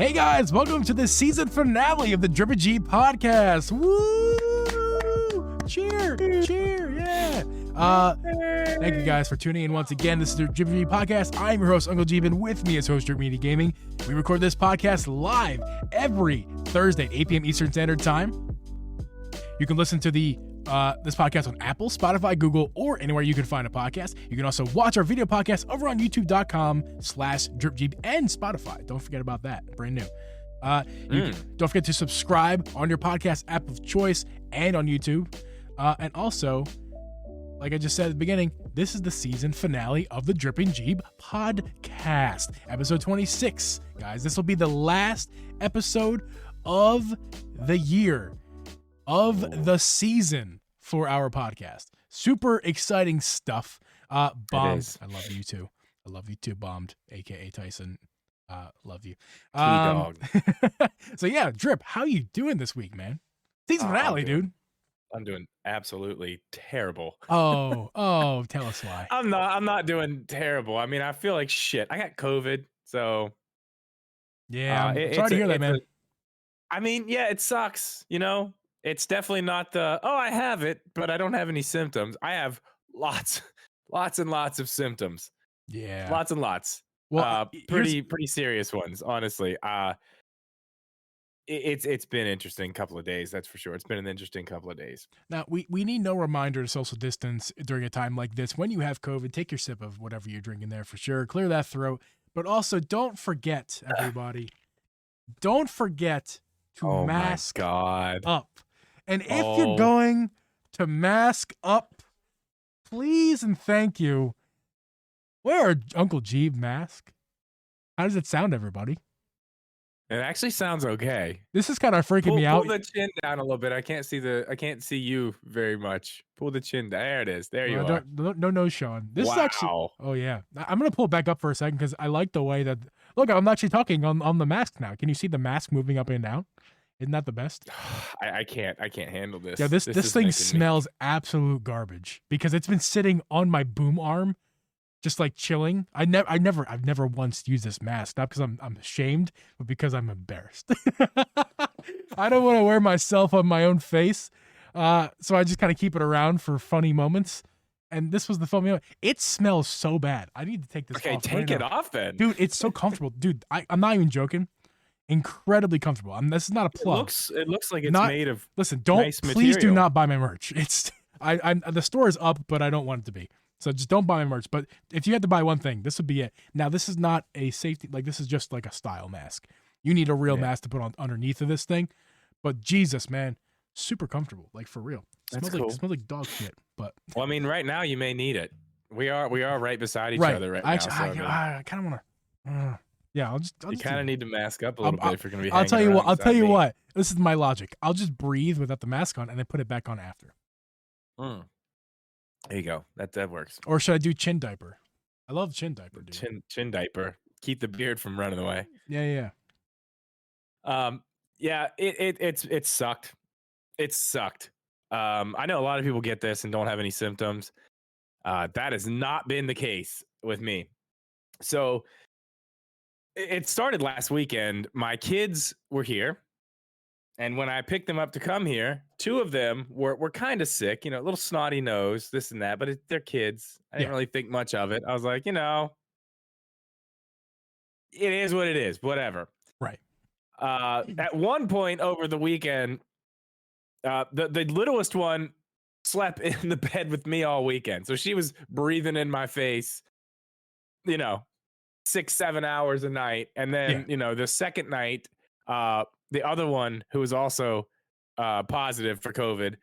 Hey guys, welcome to the season finale of the Uncle Geeb Podcast. Woo! Cheer, yeah. Thank you guys for tuning in once again. This is the Uncle Geeb Podcast. I'm your host, Uncle Geeb, and with me is host Drip Media Gaming. We record this podcast live every Thursday at 8 p.m. Eastern Standard Time. You can listen to this podcast on Apple, Spotify, Google, or anywhere you can find a podcast. You can also watch our video podcast over on youtube.com/DripGeeb and Spotify. Don't forget about that. Brand new. Don't forget to subscribe on your podcast app of choice and on YouTube. And also, like I just said at the beginning, this is the season finale of the Dripping Geeb Podcast, episode 26. Guys, this will be the last episode of the year, of the season for our podcast. Super exciting stuff. Bombed. I love you too. I love you too, Bombed, aka Tyson. Love you. Dog. So yeah, Drip, how you doing this week, man? Season finale, dude. I'm doing absolutely terrible. Oh, tell us why. I'm not doing terrible. I mean, I feel like shit. I got COVID, so yeah. Sorry to hear that, man. I mean, yeah, it sucks. You know, it's definitely not I have it, but I don't have any symptoms. I have lots and lots of symptoms. Yeah, lots and lots. Well, pretty serious ones, honestly. It's been an interesting couple of days, that's for sure. It's been an interesting couple of days. Now, we need no reminder to social distance during a time like this. When you have COVID, take your sip of whatever you're drinking there for sure. Clear that throat. But also, don't forget, everybody, don't forget to mask up. And if you're going to mask up, please and thank you, wear an Uncle Geeb mask. How does it sound, everybody? It actually sounds okay. This is kind of freaking me out. Pull the chin down a little bit. I can't see you very much. Pull the chin down. There it is. There you are. No, Sean. This is actually. Oh yeah. I'm gonna pull it back up for a second because I like the way that. Look, I'm actually talking on the mask now. Can you see the mask moving up and down? Isn't that the best? I can't handle this. Yeah, this thing smells absolute garbage because it's been sitting on my boom arm, just like chilling. I've never once used this mask, not because I'm ashamed, but because I'm embarrassed. I don't want to wear myself on my own face, so I just kind of keep it around for funny moments. And this was the funny moment. It smells so bad. I need to take this off. Okay, take it off then, dude. It's so comfortable, dude. I'm not even joking. Incredibly comfortable. This is not a plug. It looks like it's made of. Listen, please do not buy my merch. It's the store is up, but I don't want it to be. So just don't buy my merch. But if you had to buy one thing, this would be it. Now, this is not a safety, like this is just like a style mask. You need a real mask to put on underneath of this thing. But Jesus, man, super comfortable, like for real. Smells like dog shit. But well, I mean, right now you may need it. We are right beside each other right now. So, I kind of want to. Yeah, you kind of need to mask up a little bit if you're going to be. I'll tell you what. This is my logic. I'll just breathe without the mask on and then put it back on after. There you go. That works. Or should I do chin diaper? I love chin diaper, dude. Chin diaper. Keep the beard from running away. Yeah. Yeah. It sucked. It sucked. I know a lot of people get this and don't have any symptoms. That has not been the case with me. So it started last weekend. My kids were here. And when I picked them up to come here, two of them were kind of sick, a little snotty nose, this and that, but they're kids. I didn't really think much of it. I was like, it is what it is, whatever. Right. At one point over the weekend, the littlest one slept in the bed with me all weekend. So she was breathing in my face, 6-7 hours a night. And then, the second night, the other one, who was also positive for COVID,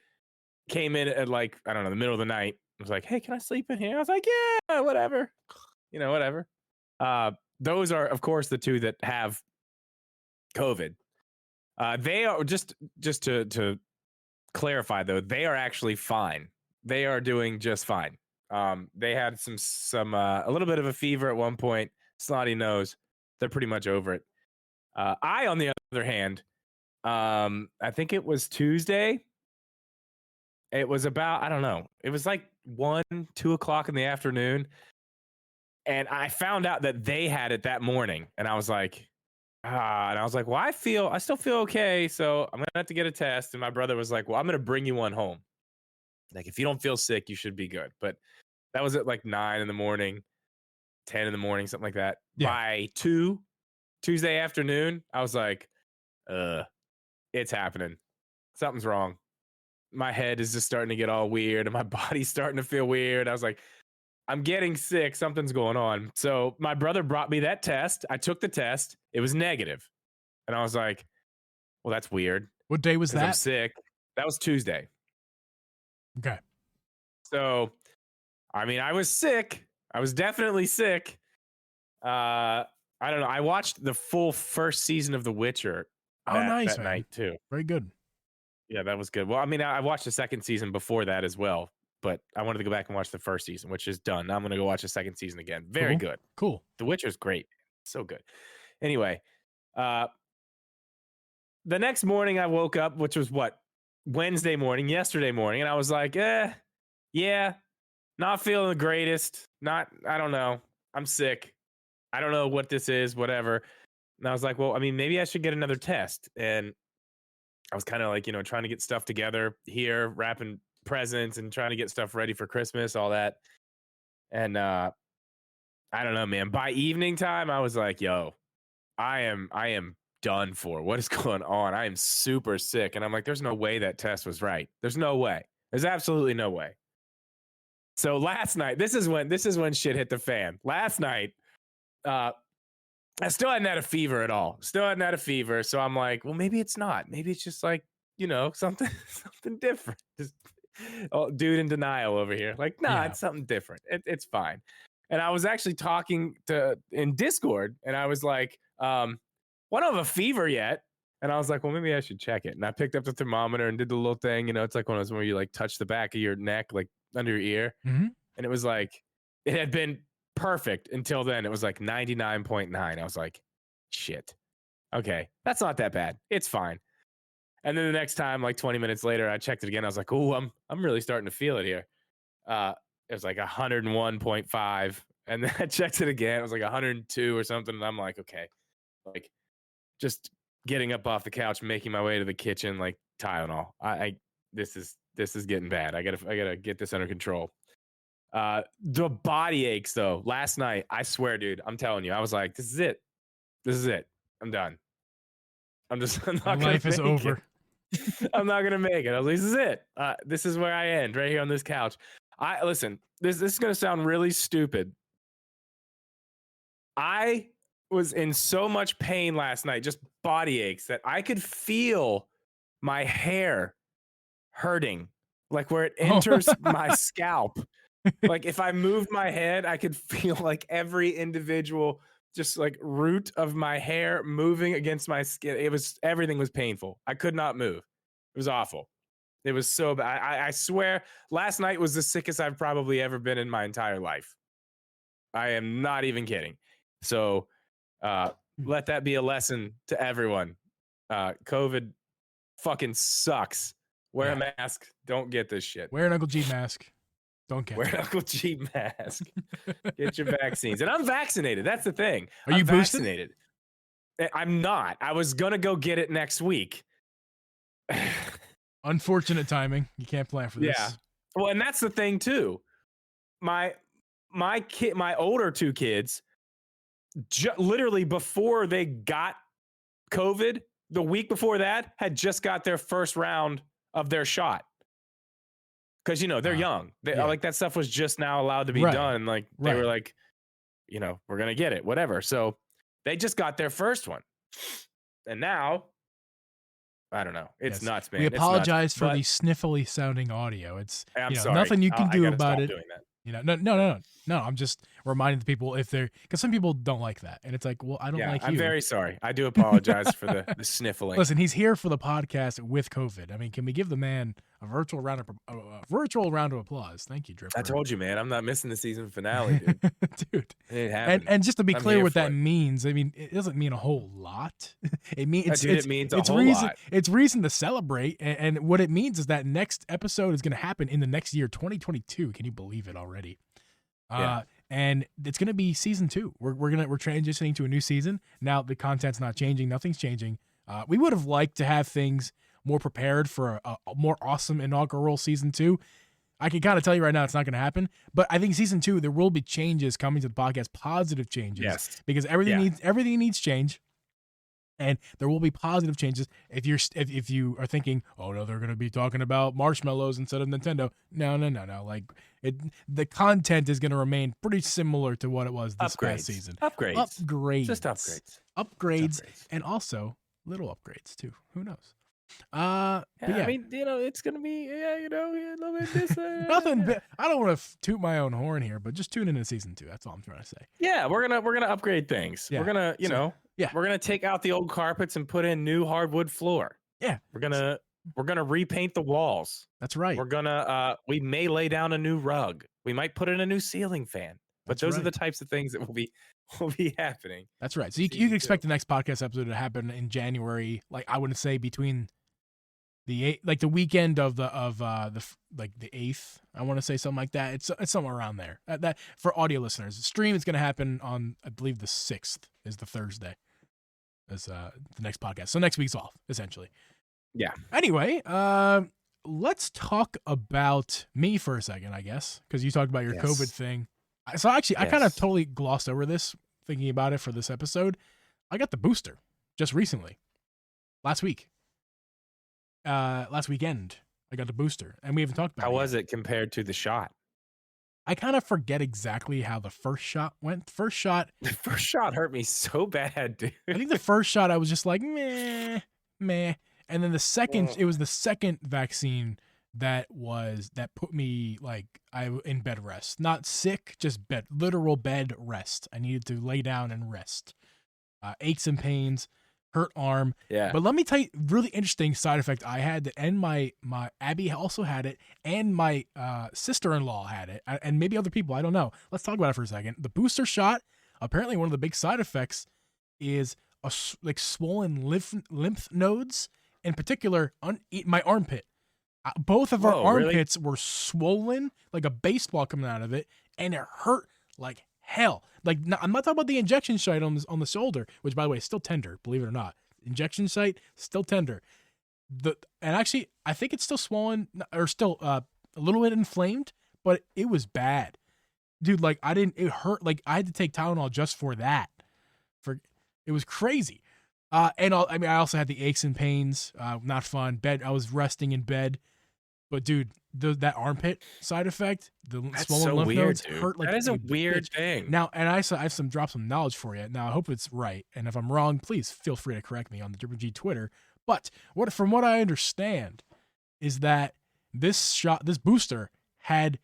came in at the middle of the night. I was like, hey, can I sleep in here? I was like, yeah, whatever. Whatever. Those are, of course, the two that have COVID. They are just to clarify, though, they are actually fine. They are doing just fine. They had some a little bit of a fever at one point, snotty nose. They're pretty much over it. I, on the other hand, I think it was Tuesday. It was about, I don't know. It was like 1-2 o'clock in the afternoon. And I found out that they had it that morning. And I was like, And I was like, well, I still feel okay. So I'm going to have to get a test. And my brother was like, well, I'm going to bring you one home. Like, if you don't feel sick, you should be good. But that was at like 9 in the morning, 10 in the morning, something like that. Yeah. By Tuesday afternoon, I was like, it's happening. Something's wrong. My head is just starting to get all weird and my body's starting to feel weird. I was like, I'm getting sick. Something's going on. So my brother brought me that test. I took the test. It was negative. And I was like, well, that's weird. What day was that? I'm sick. That was Tuesday. Okay. So, I mean, I was sick. I was definitely sick. I don't know. I watched the full first season of The Witcher that night too. Very good. Yeah, that was good. Well, I mean, I watched the second season before that as well, but I wanted to go back and watch the first season, which is done. Now I'm going to go watch the second season again. Very good. Cool. The Witcher's great. So good. Anyway, the next morning I woke up, which was yesterday morning, and I was like, yeah, not feeling the greatest. I don't know. I'm sick. I don't know what this is, whatever. And I was like, well, I mean, maybe I should get another test. And I was kind of like, trying to get stuff together here, wrapping presents and trying to get stuff ready for Christmas, all that. And I don't know, man. By evening time, I was like, yo, I am done for. What is going on? I am super sick. And I'm like, there's no way that test was right. There's no way. There's absolutely no way. So last night, this is when shit hit the fan. Last night, I still hadn't had a fever at all. So I'm like, well, maybe it's not. Maybe it's just like, something different. Just dude in denial over here. Like, nah, It's something different. It's fine. And I was actually talking in Discord, and I was like, well, I don't have a fever yet. And I was like, well, maybe I should check it. And I picked up the thermometer and did the little thing. It's like one of those where you like touch the back of your neck, like under your ear. Mm-hmm. And it was like, it had been perfect until then. It was like 99.9. I was like, shit. Okay, that's not that bad. It's fine. And then the next time, like 20 minutes later, I checked it again. I was like, oh, I'm really starting to feel it here. It was like 101.5. And then I checked it again. It was like 102 or something. And I'm like, okay, like just getting up off the couch, making my way to the kitchen, like Tylenol. This is getting bad. I gotta get this under control. The body aches though. Last night, I swear, dude, I'm telling you, I was like, this is it. I'm done. I'm not life is over. I'm not gonna make it. At least this is it. This is where I end, right here on this couch. Listen. This is gonna sound really stupid. I was in so much pain last night, just body aches, that I could feel my hair hurting, like where it enters my scalp. Like if I moved my head, I could feel like every individual just like root of my hair moving against my skin. Everything was painful. I could not move. It was awful. It was so bad. I swear last night was the sickest I've probably ever been in my entire life. I am not even kidding. So let that be a lesson to everyone. COVID fucking sucks. Wear a mask. Don't get this shit. Wear an Uncle Geeb mask. Don't get Wear an Uncle Geeb mask. Get your vaccines. And I'm vaccinated. That's the thing. Are you vaccinated? I'm not. I was going to go get it next week. Unfortunate timing. You can't plan for this. Yeah. Well, and that's the thing too. My older two kids, literally before they got COVID, the week before that, had just got their first round of their shot. Because, they're young. Like that stuff was just now allowed to be done. Like they were like, we're going to get it, whatever. So they just got their first one. And now, I don't know. It's nuts, man. We apologize for the sniffly sounding audio. It's sorry. Nothing you can do about it. Doing that. No. I'm just reminding the people because some people don't like that, and it's like, well, I don't like you. I'm very sorry. I do apologize for the sniffling. Listen, he's here for the podcast with COVID. I mean, can we give the man a virtual round of applause? Thank you, Drip. I told you, man. I'm not missing the season finale, dude. Dude, it happened. And just to be clear, what that means, I mean, it doesn't mean a whole lot. It means it means a whole lot. It's reason to celebrate, and what it means is that next episode is going to happen in the next year, 2022. Can you believe it already? and it's gonna be season 2. We're transitioning to a new season now. The content's not changing, nothing's changing. We would have liked to have things more prepared for a more awesome inaugural season 2. I can kind of tell you right now it's not going to happen, but I think season 2 there will be changes coming to the podcast, positive changes, Yes. because everything needs change, and there will be positive changes. If you are thinking, oh no, they're going to be talking about marshmallows instead of Nintendo, no. Like the content is going to remain pretty similar to what it was this past season. Upgrades, just upgrades, and also little upgrades too. Who knows? I mean, it's gonna be a little bit this. Nothing. I don't want to toot my own horn here, but just tune into season 2. That's all I'm trying to say. Yeah, we're gonna upgrade things. Yeah. We're gonna, we're gonna take out the old carpets and put in new hardwood floor. Yeah, we're gonna repaint the walls. That's right. We're gonna we may lay down a new rug. We might put in a new ceiling fan. But those are the types of things that will be happening. That's right. So you can expect the next podcast episode to happen in January. Like I wouldn't say between the weekend of the 8th. I want to say something like that. It's somewhere around there. That for audio listeners, the stream is going to happen on, I believe, the 6th is the Thursday. Is the next podcast. So next week's off essentially. Yeah. Anyway, let's talk about me for a second, I guess, because you talked about your COVID thing. So actually, I kind of totally glossed over this thinking about it for this episode. I got the booster just recently, last weekend. I got the booster, and we haven't talked about it. How was it compared to the shot? I kind of forget exactly how the first shot went. The first shot hurt me so bad, dude. I think the first shot I was just like meh, and then the second, it was the second vaccine that put me like in bed rest, not sick, just literal bed rest. I needed to lay down and rest. Aches and pains, hurt arm. Yeah. But let me tell you, really interesting side effect I had, and my Abby also had it, and my sister-in-law had it, and maybe other people. I don't know. Let's talk about it for a second. The booster shot. Apparently, one of the big side effects is swollen lymph nodes, in particular, my armpit. Both of our armpits were swollen, like a baseball coming out of it, and it hurt like hell. Like, I'm not talking about the injection site on the shoulder, which, by the way, is still tender, believe it or not. Injection site, still tender. And actually, I think it's still swollen, or still a little bit inflamed, but it was bad. Dude, like, it hurt. Like, I had to take Tylenol just for that. It was crazy. I also had the aches and pains, not fun. I was resting in bed. But dude, that armpit side effect, that's swollen so lymph weird, nodes dude. hurt like that is a weird thing. Now, and I have some knowledge for you. Now, I hope it's right, and if I'm wrong, please feel free to correct me on the Drippin' G Twitter. But from what I understand, is that this booster had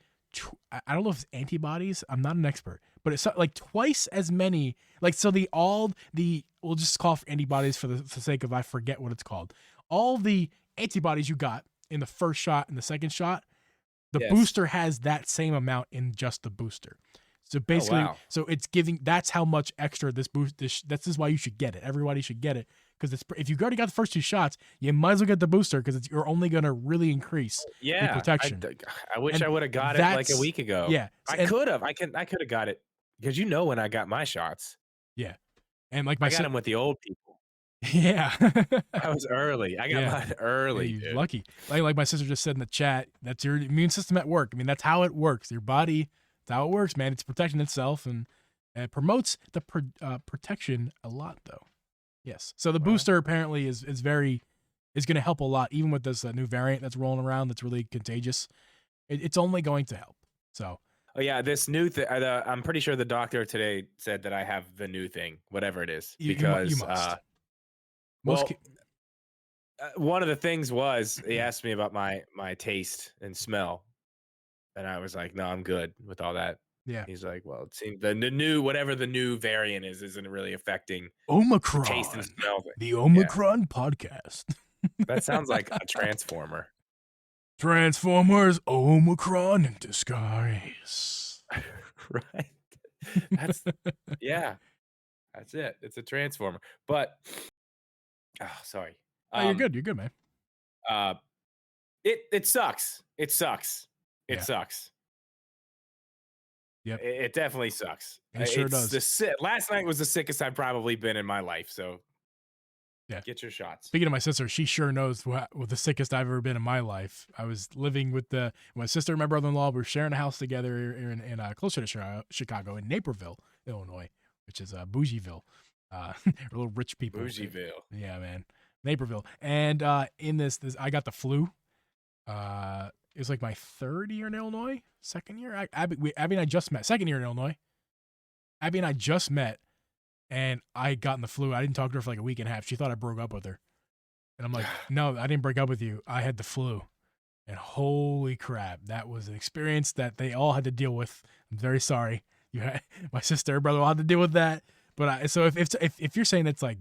I don't know if it's antibodies. I'm not an expert, but it's like twice as many. Like, so we'll just call for antibodies for the sake of I forget what it's called. All the antibodies you got in the first shot and the second shot, the booster has that same amount in just the booster. So basically, so it's that's how much extra this boost. This is why you should get it. Everybody should get it, because if you've already got the first 2 shots, you might as well get the booster, because you're only going to really increase the protection. I wish I would have got it like a week ago. Yeah, I could have got it, because when I got my shots. Yeah, and like I got them with the old people. Yeah. I was early. I got mine early. Dude. Lucky. Like my sister just said in the chat, that's your immune system at work. I mean, that's how it works. Your body, that's how it works, man. It's protecting itself, and it promotes the protection a lot, though. Yes. So the booster apparently is going to help a lot, even with this new variant that's rolling around that's really contagious. It's only going to help. So. Oh yeah, this new thing. I'm pretty sure the doctor today said that I have the new thing, whatever it is, because you must. One of the things was he asked me about my taste and smell, and I was like, no, I'm good with all that. Yeah. He's like, well, it seems the new, whatever the new variant isn't really affecting Omicron. Taste and smell. The Omicron podcast. That sounds like a Transformer. Transformers Omicron in disguise. Right. That's That's it. It's a Transformer. But sorry. You're good. You're good, man. It sucks. It sucks. It sucks. Yep. It definitely sucks. It sure does. Last night was the sickest I've probably been in my life. So Yeah. get your shots. Speaking of my sister, she sure knows what the sickest I've ever been in my life. I was living with my sister and my brother-in-law. We were sharing a house together in closer to Chicago, in Naperville, Illinois, which is Bougieville. Little rich people. Bougieville. Yeah, man. Naperville. And in this I got the flu. It was like my third year in Illinois, second year. Abby and I just met. Second year in Illinois. Abby and I just met, and I got in the flu. I didn't talk to her for like a week and a half. She thought I broke up with her. And I'm like, no, I didn't break up with you. I had the flu. And holy crap, that was an experience that they all had to deal with. I'm very sorry. My sister and brother all had to deal with that. But so if you're saying it's like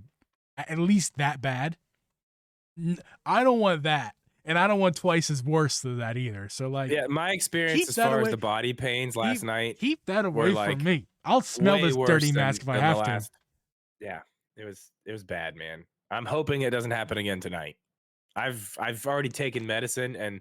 at least that bad, I don't want that. And I don't want twice as worse than that either. So like, yeah, my experience as far as the body pains last night. Keep that away from me. I'll smell this dirty mask if I have to. Yeah, it was bad, man. I'm hoping it doesn't happen again tonight. I've already taken medicine and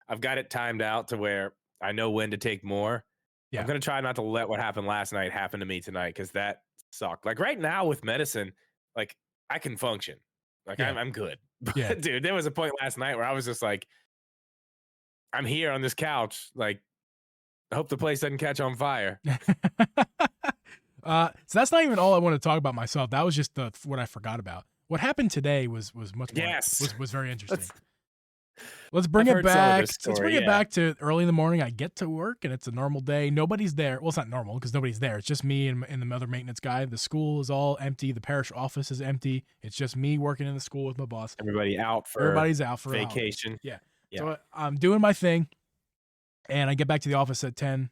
I've got it timed out to where I know when to take more. Yeah. I'm gonna try not to let what happened last night happen to me tonight, because that sucked. Like right now with medicine, like I can function. Like I'm good. But dude, there was a point last night where I was just like, I'm here on this couch. Like, I hope the place doesn't catch on fire. So that's not even all I want to talk about myself. That was just what I forgot about. What happened today was much more, was very interesting. Let's bring it back. Let's bring it back to early in the morning. I get to work and it's a normal day. Nobody's there. Well, it's not normal because nobody's there. It's just me and the other maintenance guy. The school is all empty. The parish office is empty. It's just me working in the school with my boss. Everybody's out for vacation. Yeah. So I'm doing my thing, and I get back to the office at 10.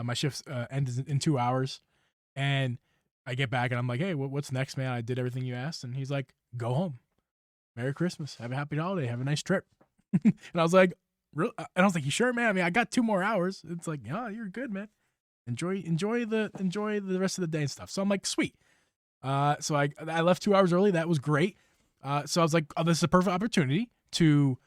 My shift ends in 2 hours, and I get back and I'm like, hey, what's next, man? I did everything you asked. And he's like, go home. Merry Christmas. Have a happy holiday. Have a nice trip. And I was like, really? And I was like, you sure, man? I mean, I got 2 more hours. It's like, yeah, you're good, man. Enjoy the rest of the day and stuff. So I'm like, sweet. So I left 2 hours early. That was great. So I was like, oh, this is a perfect opportunity to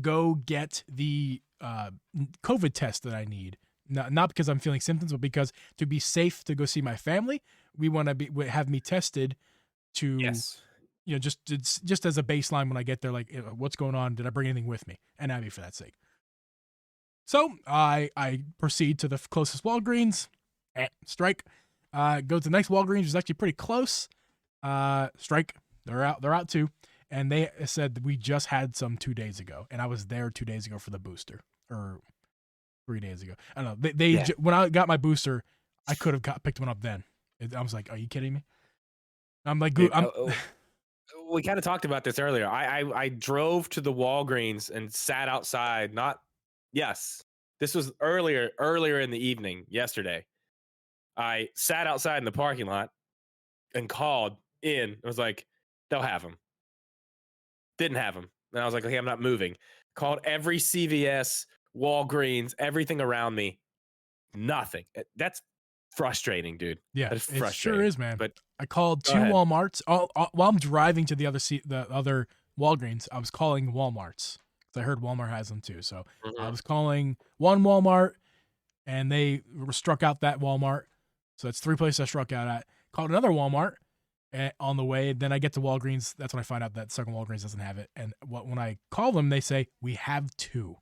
go get the COVID test that I need. Not because I'm feeling symptoms, but because to be safe to go see my family, we want to have me tested to. Yes. You know, just as a baseline when I get there, like, what's going on? Did I bring anything with me? And Abby, for that sake. So I proceed to the closest Walgreens. Strike. Go to the next Walgreens, which is actually pretty close. Strike. They're out too. And they said that we just had some 2 days ago, and I was there 2 days ago for the booster, or 3 days ago. I don't know. When I got my booster, I could have picked one up then. I was like, are you kidding me? I'm like, we kind of talked about this earlier. I drove to the Walgreens and sat outside. This was earlier in the evening yesterday. I sat outside in the parking lot and called in. I was like, they'll have them. Didn't have them. And I was like, okay, I'm not moving. Called every CVS, Walgreens, everything around me. Nothing. That's frustrating, dude. Yeah, it sure is, man. But I called 2 Walmarts while I'm driving to the other Walgreens. I was calling Walmarts because I heard Walmart has them too. So I was calling one Walmart, and they struck out that Walmart. So that's 3 places I struck out at. Called another Walmart on the way. Then I get to Walgreens. That's when I find out that second Walgreens doesn't have it. And when I call them, they say, we have 2.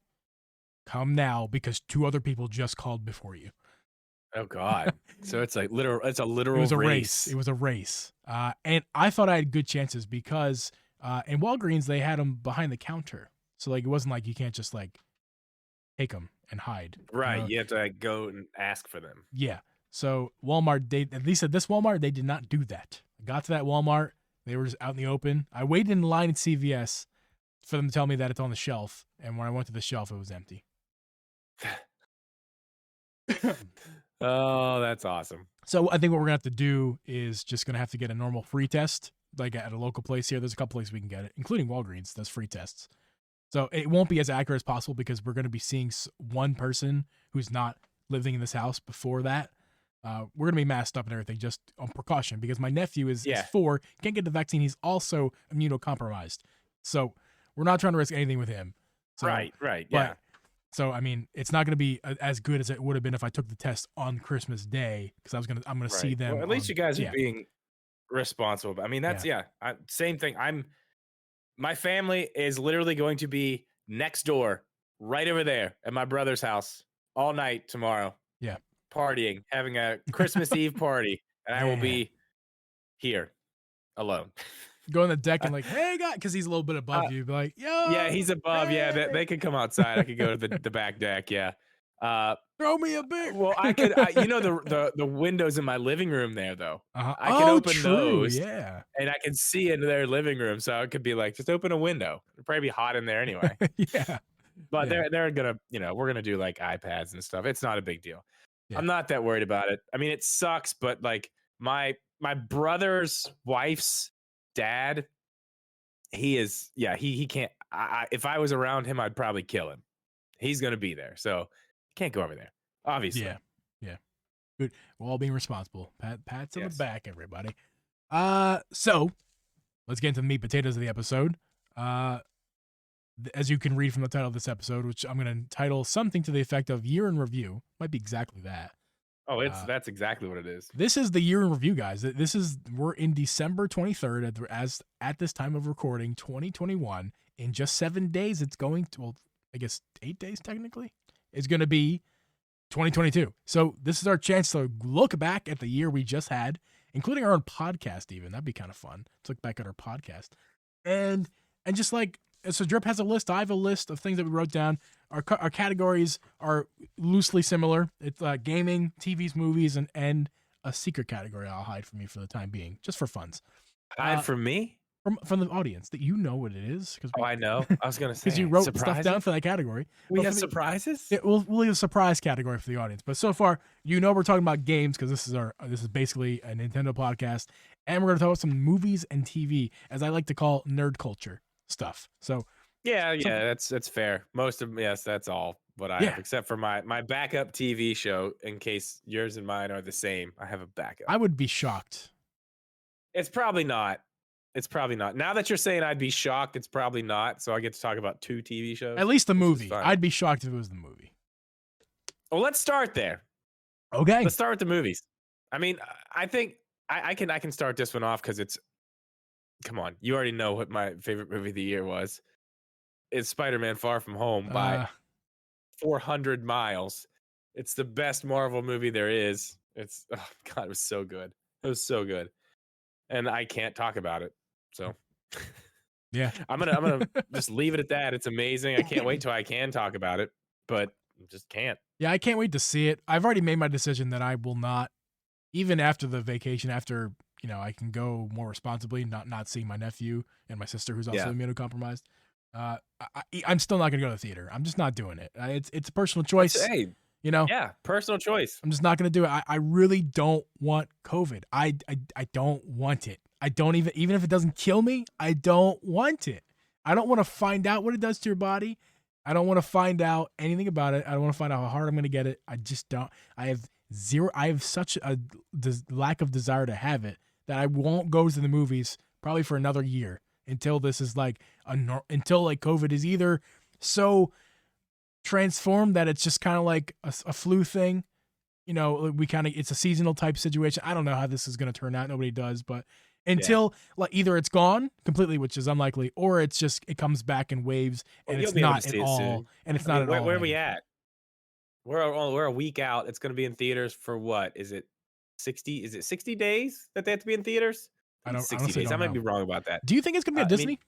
Come now, because 2 other people just called before you. Oh God! So it's like it's a literal. It was a race. It was a race, and I thought I had good chances because in Walgreens they had them behind the counter, so like it wasn't like you can't just like take them and hide. Right, you have to like, go and ask for them. Yeah. So Walmart, at least at this Walmart, they did not do that. I got to that Walmart, they were just out in the open. I waited in line at CVS for them to tell me that it's on the shelf, and when I went to the shelf, it was empty. Oh, that's awesome. So I think what we're gonna have to do is just gonna have to get a normal free test, like at a local place here. There's a couple places we can get it, including Walgreens. Does free tests. So it won't be as accurate as possible because we're gonna be seeing one person who's not living in this house before that. We're gonna be masked up and everything just on precaution because my nephew is 4, can't get the vaccine. He's also immunocompromised, so we're not trying to risk anything with him. So, right, yeah. So I mean, it's not going to be as good as it would have been if I took the test on Christmas Day, because I'm gonna see them. Well, at least you guys are being responsible. I mean, that's same thing. My family is literally going to be next door, right over there at my brother's house all night tomorrow. Yeah, partying, having a Christmas Eve party, and I will be here alone. Go on the deck and like, hey, guy, because he's a little bit above you. Be like, yo, yeah, he's above. Hey. Yeah, they could come outside. I could go to the back deck. Yeah. Throw me a beer. Well, I could. The windows in my living room there though. Uh-huh. I can open true. those. Yeah, and I can see into their living room, so it could be like, just open a window. It'd probably be hot in there anyway. Yeah. But they're gonna, we're gonna do like iPads and stuff. It's not a big deal. Yeah. I'm not that worried about it. I mean, it sucks, but like my brother's wife's dad, he can't. If I was around him, I'd probably kill him. He's gonna be there, so can't go over there. Obviously. Yeah. Good. We're all being responsible. Pats on the back, everybody. So let's get into the meat potatoes of the episode. As you can read from the title of this episode, which I'm going to title something to the effect of Year in Review. Might be exactly that. Oh, that's exactly what it is. This is the Year in Review, guys. We're in December 23rd at this time of recording, 2021. In just 7 days, it's going to, well, I guess 8 days technically, it's going to be 2022. So this is our chance to look back at the year we just had, including our own podcast even. That'd be kind of fun to look back at our podcast. And just like, so Drip has a list. I have a list of things that we wrote down. Our categories are loosely similar. It's gaming, TVs, movies, and a secret category I'll hide from you for the time being, just for funs. Hide from me? From the audience, that you know what it is. I know. I was going to say. Because you wrote stuff down for that category. We have surprises? We'll leave a surprise category for the audience. But so far, we're talking about games, because this is basically a Nintendo podcast. And we're going to talk about some movies and TV, as I like to call nerd culture stuff. So that's fair. Most of that's all what I have, except for my backup TV show, in case yours and mine are the same. I have a backup. I would be shocked. It's probably not. Now that you're saying I'd be shocked, it's probably not. So I get to talk about 2 TV shows. At least the movie. I'd be shocked if it was the movie. Well, let's start there. Okay. Let's start with the movies. I mean, I think I can start this one off because it's, come on, you already know what my favorite movie of the year was. It's Spider-Man Far From Home by 400 miles. It's the best Marvel movie there is. It's, oh God, it was so good. It was so good. And I can't talk about it. So yeah, I'm gonna just leave it at that. It's amazing. I can't wait till I can talk about it, but just can't. Yeah, I can't wait to see it. I've already made my decision that I will not, even after the vacation, after I can go more responsibly, not seeing my nephew and my sister who's also immunocompromised. I'm still not gonna go to the theater. I'm just not doing it. It's a personal choice. Hey, personal choice. I'm just not gonna do it. I really don't want COVID. I don't want it. I don't even if it doesn't kill me, I don't want it. I don't want to find out what it does to your body. I don't want to find out anything about it. I don't want to find out how hard I'm going to get it. I just don't. I have such a lack of desire to have it that I won't go to the movies probably for another year until this is like until like COVID is either so transformed that it's just kind of like a flu thing. It's a seasonal type situation. I don't know how this is going to turn out. Nobody does, but until like either it's gone completely, which is unlikely, or it comes back in waves and it's not at all. And it's not at all. Where are we at? We're a week out. It's going to be in theaters for what? Is it 60? Is it 60 days that they have to be in theaters? I don't. 60 days. I might be wrong about that. Do you think it's going to be at Disney?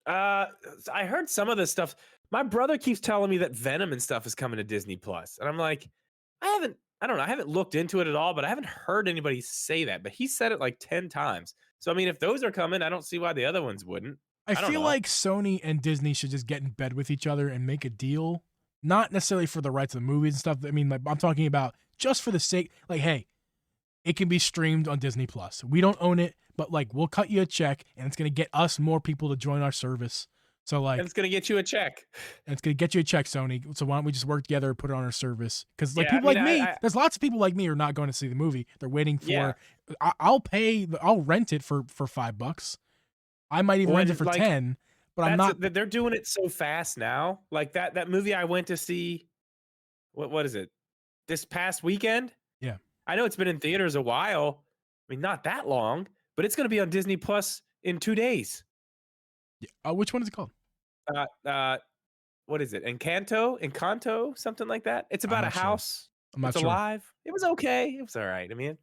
I heard some of this stuff. My brother keeps telling me that Venom and stuff is coming to Disney Plus, and I'm like, I don't know. I haven't looked into it at all, but I haven't heard anybody say that. But he said it like 10 times. So, I mean, if those are coming, I don't see why the other ones wouldn't. I feel like Sony and Disney should just get in bed with each other and make a deal. Not necessarily for the rights of the movies and stuff. I mean, like, I'm talking about just for the sake, like, hey, it can be streamed on Disney Plus. We don't own it, but like, we'll cut you a check and it's going to get us more people to join our service. So like, and it's going to get you a check. And it's going to get you a check, Sony. So why don't we just work together and put it on our service? Because like people like me, there's lots of people like me who are not going to see the movie. They're waiting for. I'll rent it for $5. I might even rent it for 10. but I'm not. They're doing it so fast now. Like that movie I went to see. What is it? This past weekend. Yeah. I know it's been in theaters a while. I mean, not that long, but it's going to be on Disney Plus in 2 days. Yeah. Which one is it called? What is it? Encanto, something like that. It's about a house. I'm not it's sure. alive. It was okay. It was all right. I mean,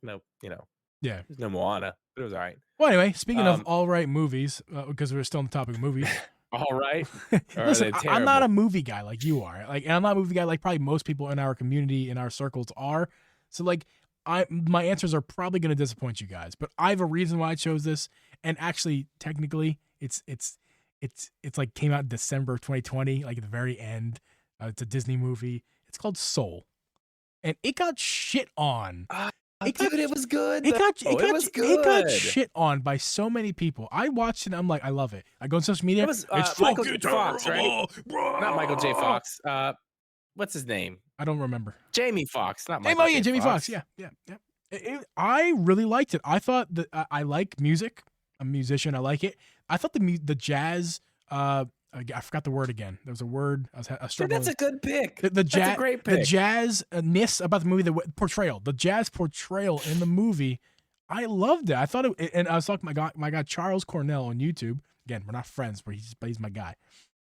Yeah. there's no Moana, but it was all right. Well, anyway, speaking of all right movies, because we're still on the topic of movies. All right. Listen, I'm not a movie guy like you are. Like, and I'm not a movie guy like probably most people in our community, in our circles are. So, like, my answers are probably going to disappoint you guys, but I have a reason why I chose this. And actually, technically, it's like came out in December of 2020, like at the very end. It's a Disney movie. It's called Soul, and it got shit on. It was good. It got shit on by so many people. I watched it and I'm like, I love it. I go on social media. It was it's Michael J. Fox, right? Not Michael J. Fox. What's his name? I don't remember. Jamie Foxx, not Michael J. Jamie Foxx. Yeah. I really liked it. I thought that I like music. I'm a musician. I like it. I thought the jazz. I forgot the word again. There was a word. I was struggling. That's a good pick. That's a great pick. The jazz-ness about the movie, the portrayal, the jazz portrayal in the movie, I loved it. I thought it, and I was talking to my guy Charles Cornell on YouTube. Again, we're not friends, but he's my guy.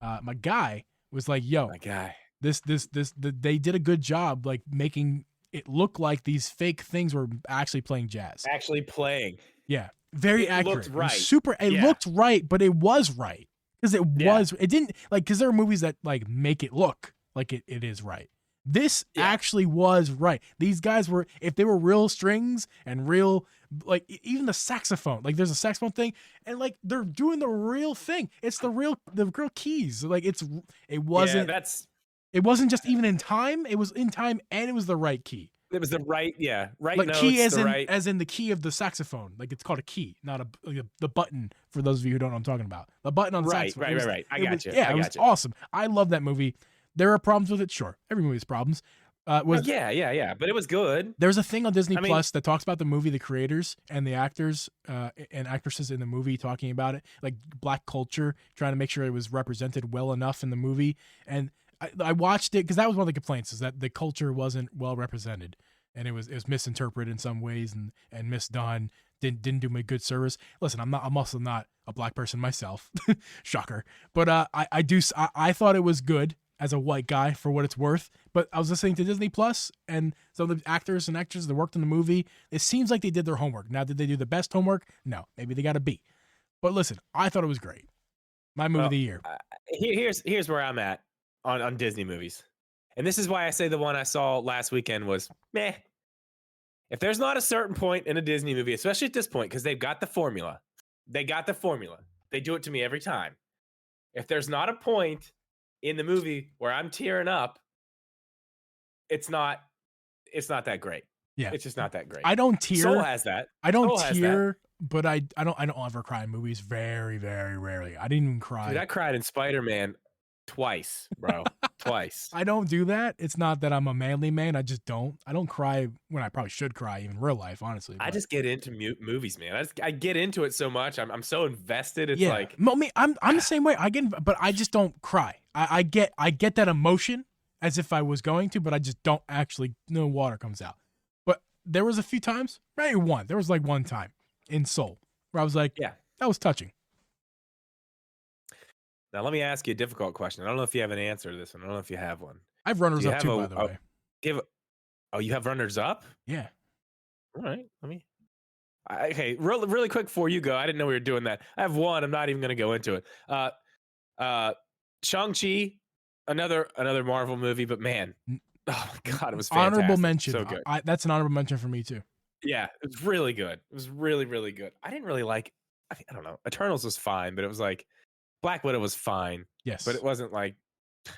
My guy was like, "Yo, my guy, they did a good job, like making it look like these fake things were actually playing jazz, actually playing." Yeah, very accurate. Looked right. It looked right, but it was right. Because it didn't like, because there are movies that like make it look like it is right. This actually was right. These guys were, if they were real strings and real, like even the saxophone, like there's a saxophone thing and like they're doing the real thing. It's the real keys. Like it wasn't just even in time. It was in time and it was the right key. It was the right like notes, key as in the key of the saxophone. Like it's called a key, not the button. For those of you who don't know what I'm talking about, the button on the saxophone. Right. I got you. Yeah, it was awesome. I love that movie. There are problems with it, sure. Every movie has problems. But it was good. There's a thing on Disney Plus that talks about the movie, the creators and the actors and actresses in the movie talking about it, like Black culture, trying to make sure it was represented well enough in the movie. And I watched it because that was one of the complaints, is that the culture wasn't well represented and it was misinterpreted in some ways and misdone. Didn't do me good service. Listen, I'm also not a Black person myself, shocker. But I thought it was good as a white guy for what it's worth. But I was listening to Disney Plus and some of the actors and actresses that worked in the movie. It seems like they did their homework. Now, did they do the best homework? No, maybe they got a B. But listen, I thought it was great. My movie of the year. Here's where I'm at on Disney movies. And this is why I say the one I saw last weekend was meh. If there's not a certain point in a Disney movie, especially at this point, because they've got the formula. They do it to me every time. If there's not a point in the movie where I'm tearing up, it's not that great. Yeah. It's just not that great. I don't tear. Soul has that. I don't tear, but I don't ever cry in movies. Very, very rarely. I didn't even cry. Dude, I cried in Spider-Man twice, bro. Twice. I don't do that. It's not that I'm a manly man. I just don't. I don't cry when I probably should cry, even in real life, honestly. I just get into movies, man. I get into it so much. I'm so invested. It's like I'm the same way. But I just don't cry. I get that emotion as if I was going to, but I just don't actually. No water comes out. But there was a few times, maybe one. There was like one time in Soul where I was like, yeah, that was touching. Now, let me ask you a difficult question. I don't know if you have an answer to this one. I don't know if you have one. I have runners up too, by the way. You have runners up? Yeah. All right. Okay, really quick before you go. I didn't know we were doing that. I have one. I'm not even going to go into it. Shang-Chi, another Marvel movie, but man, oh my God, it was fantastic. Honorable mention. So good. That's an honorable mention for me too. Yeah, it was really good. It was really, really good. I didn't really like, I don't know. Eternals was fine, but it was like, Black Widow was fine. Yes. But it wasn't like,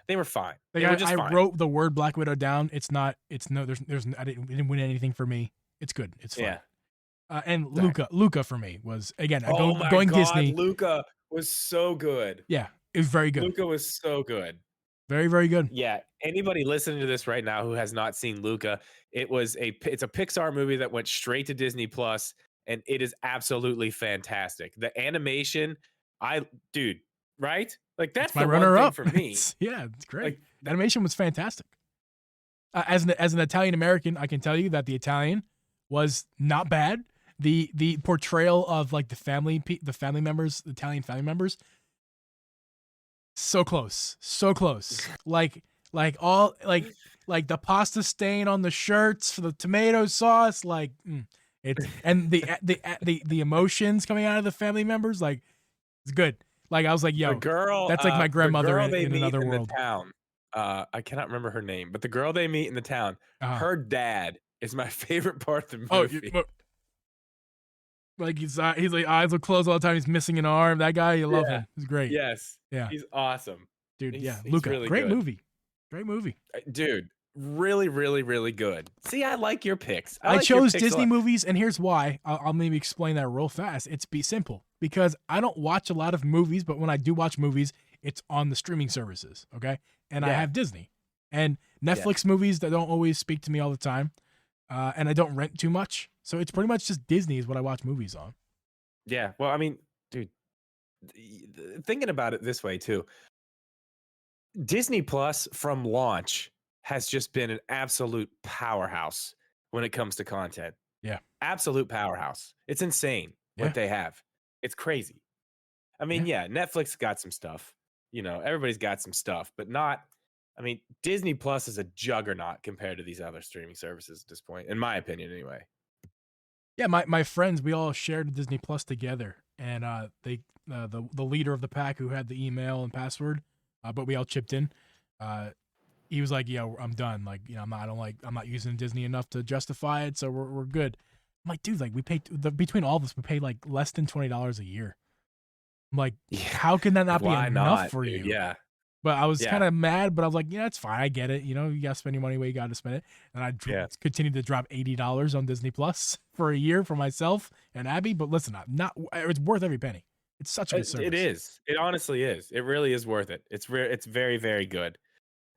they were fine. I wrote the word Black Widow down. It's not, it didn't win anything for me. It's good. It's fun. Yeah. And Luca for me was, again, going Disney. Luca was so good. Yeah, it was very good. Luca was so good. Very, very good. Yeah. Anybody listening to this right now who has not seen Luca, it's a Pixar movie that went straight to Disney Plus, and it is absolutely fantastic. The animation, right? Like It's that's my the one thing runner-up. for me. It's great. Like Animation was fantastic. As an Italian American, I can tell you that the Italian was not bad. The portrayal of like the family members, the Italian family members, so close, so close. All like the pasta stain on the shirts for the tomato sauce, like it's and the emotions coming out of the family members, like it's good. Like I was like, yo, that's like my grandmother the girl they in meet another in the world. town. I cannot remember her name, but the girl they meet in the town, her dad is my favorite part of the movie. Like he's like eyes are closed all the time. He's missing an arm. That guy, you love him. He's great. Yes. Yeah. He's awesome. Dude, He's, yeah. he's Luca, really great good. movie. Great movie. Dude, really, really, really good. See, I like your picks. I chose Disney movies, and here's why. I'll maybe explain that real fast. It's be simple because I don't watch a lot of movies, but when I do watch movies, it's on the streaming services. Okay, and I have Disney and Netflix movies that don't always speak to me all the time, and I don't rent too much, so it's pretty much just Disney is what I watch movies on. Yeah, well, I mean, dude, thinking about it this way too, Disney Plus from launch has just been an absolute powerhouse when it comes to content. Yeah. Absolute powerhouse. It's insane what they have. It's crazy. I mean, Netflix got some stuff. You know, everybody's got some stuff, but not, I mean, Disney Plus is a juggernaut compared to these other streaming services at this point, in my opinion, anyway. Yeah, my friends, we all shared Disney Plus together, and the leader of the pack who had the email and password, but we all chipped in. He was like, "Yo, I'm done. Like, you know, I'm not using Disney enough to justify it, so we're good." I'm like, dude, like we pay between all of us, we pay like less than $20 a year. I'm like, how can that not be enough for you? Yeah. But I was kind of mad, but I was like, yeah, it's fine. I get it. You know, you got to spend your money where you got to spend it. And I continued to drop $80 on Disney Plus for a year for myself and Abby. But listen, it's worth every penny. It's such a good service. It is. It honestly is. It really is worth it. It's very, very good.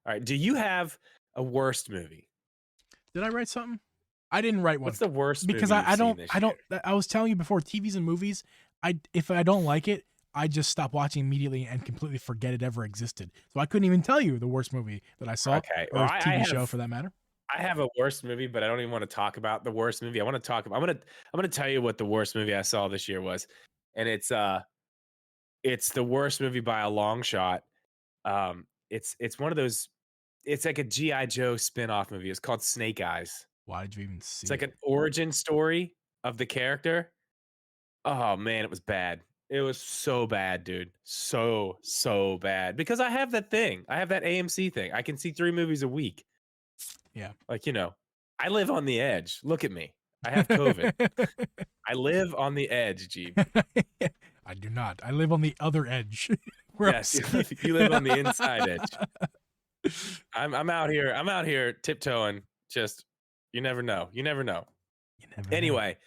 All right. Do you have a worst movie? Did I write something? I didn't write one. What's the worst movie because I don't. year? I was telling you before, TVs and movies. If I don't like it, I just stop watching immediately and completely forget it ever existed. So I couldn't even tell you the worst movie that I saw, or TV show for that matter. I have a worst movie, but I don't even want to talk about the worst movie. I want to talk about. I'm gonna tell you what the worst movie I saw this year was, and it's the worst movie by a long shot. It's one of those. It's like a G.I. Joe spin-off movie. It's called Snake Eyes. Why did you even see? It's like an origin story of the character. Oh man, it was bad. It was so bad, dude. So bad. Because I have that thing. I have that AMC thing. I can see 3 movies a week. Yeah. Like, you know, I live on the edge. Look at me. I have COVID. I live on the edge, Geeb. I do not. I live on the other edge. Yes, you live on the inside edge. I'm out here tiptoeing. Just you never know. Anyway,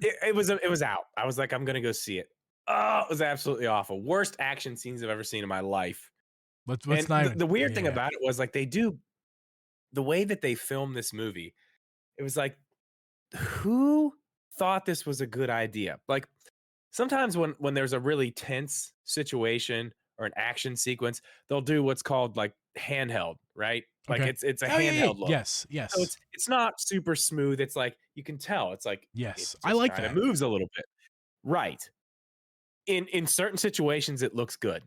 it was out. I was like, I'm gonna go see it. Oh, it was absolutely awful. Worst action scenes I've ever seen in my life. The weird thing about it was like the way that they filmed this movie, it was like, who thought this was a good idea? Like sometimes when there's a really tense situation or an action sequence, they'll do what's called like handheld, right? Like it's a handheld look. Yes. So it's not super smooth. It's like you can tell. It's like I like that. It moves a little bit. Right. In certain situations, it looks good.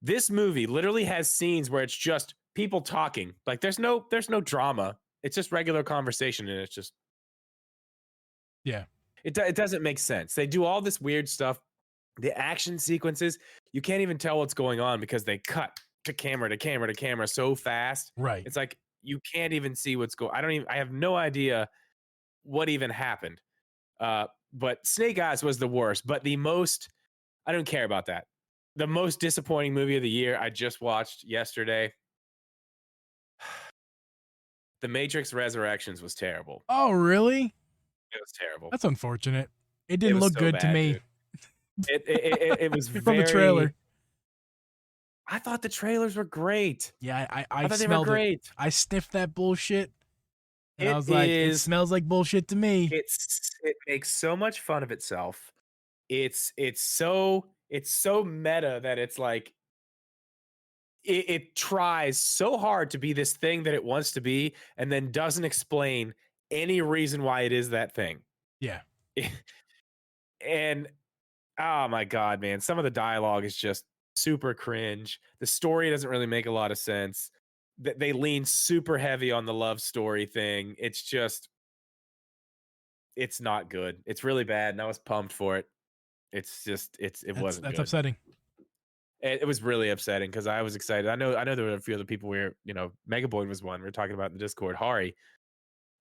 This movie literally has scenes where it's just people talking. Like there's no drama. It's just regular conversation, and it's just it doesn't make sense. They do all this weird stuff. The action sequences, you can't even tell what's going on because they cut to camera to camera to camera so fast. Right. It's like you can't even see what's going. I have no idea what even happened. But Snake Eyes was the worst, but I don't care about that. The most disappointing movie of the year I just watched yesterday. The Matrix Resurrections was terrible. Oh, really? It was terrible. That's unfortunate. It didn't look good to me. It was from the trailer. I thought the trailers were great. Yeah, I thought smelled they were great. it. I sniffed that bullshit. And I was like, it smells like bullshit to me. It makes so much fun of itself. It's so it's so meta that it's like it tries so hard to be this thing that it wants to be, and then doesn't explain any reason why it is that thing. Yeah. And oh my god, man, some of the dialogue is just super cringe. The story doesn't really make a lot of sense. They lean super heavy on the love story thing. It's just it's not good. It's really bad, and I was pumped for it. It's just it wasn't That's good. upsetting. It was really upsetting because I was excited. I know there were a few other people where, Megaboyd was one. We were talking about in the Discord. Hari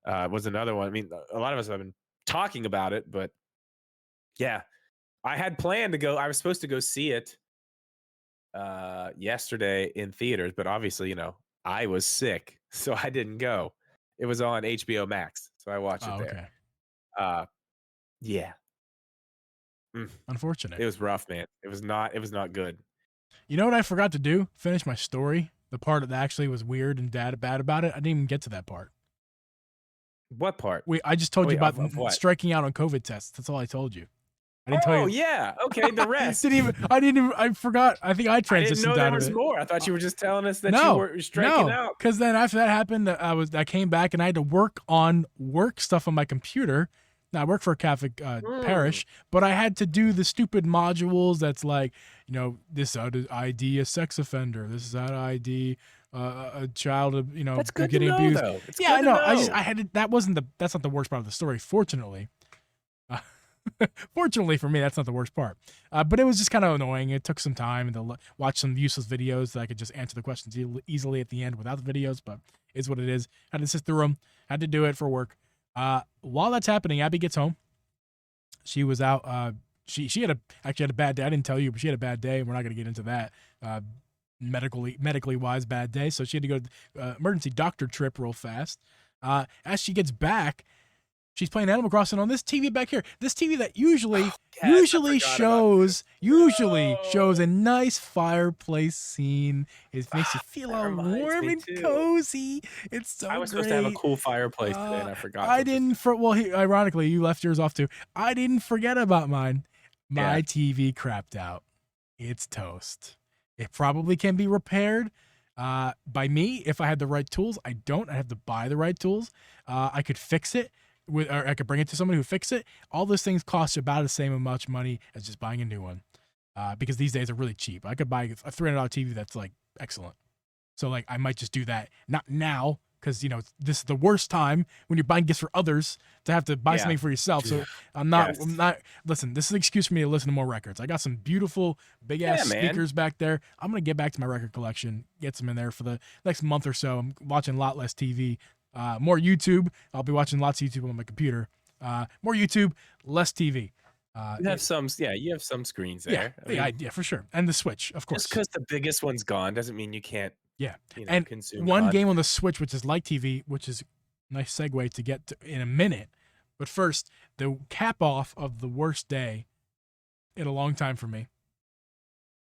was another one. I mean, a lot of us have been talking about it, but yeah, I had planned to go. I was supposed to go see it yesterday in theaters, but obviously, I was sick, so I didn't go. It was on HBO Max, so I watched it Oh, there. okay. Yeah. Mm. Unfortunate. It was rough, man. It was not good. You know what I forgot to do? Finish my story. The part that actually was weird and bad about it. I didn't even get to that part. What part? I just told you about of what? striking out on COVID tests. That's all I told you. I didn't tell you. Yeah. Okay, the rest. I forgot. I think I transitioned I didn't know there out was of it. more. I thought you were just telling us that you were striking out. Because then after that happened, I came back and I had to work stuff on my computer. Now I work for a Catholic parish, but I had to do the stupid modules. That's like, this ID a sex offender. This is how to ID a child of, That's good getting to know, abused. though. It's Yeah, I good know. to know. I had to, that's not the worst part of the story. Fortunately. Fortunately for me, that's not the worst part. But it was just kind of annoying. It took some time to watch some useless videos that I could just answer the questions easily at the end without the videos, but it's what it is. Had to sit through them. Had to do it for work. While that's happening, Abby gets home. She was out. She actually had a bad day. I didn't tell you, but she had a bad day. We're not going to get into that. Medically wise bad day. So she had to go to emergency doctor trip real fast. As she gets back, she's playing Animal Crossing on this TV back here. This TV that usually shows a nice fireplace scene. It makes you feel all warm and cozy. It's so great. I was supposed to have a cool fireplace today, and I forgot. I didn't. Ironically, you left yours off too. I didn't forget about mine. My TV crapped out. It's toast. It probably can be repaired by me if I had the right tools. I don't. I have to buy the right tools. I could fix it. Or I could bring it to someone who fix it. All those things cost about the same much money as just buying a new one, because these days are really cheap. I could buy a $300 TV that's like excellent. So like I might just do that. Not now, because this is the worst time when you're buying gifts for others to have to buy something for yourself. So I'm not. Listen, this is an excuse for me to listen to more records. I got some beautiful big ass speakers back there. I'm gonna get back to my record collection, get some in there for the next month or so. I'm watching a lot less TV. More YouTube. I'll be watching lots of YouTube on my computer. More YouTube, less TV. You have some screens there. Yeah, for sure. And the Switch, of course. Just because the biggest one's gone doesn't mean you can't. Yeah, consume one game on the Switch, which is like TV, which is a nice segue to get to in a minute. But first, the cap off of the worst day in a long time for me.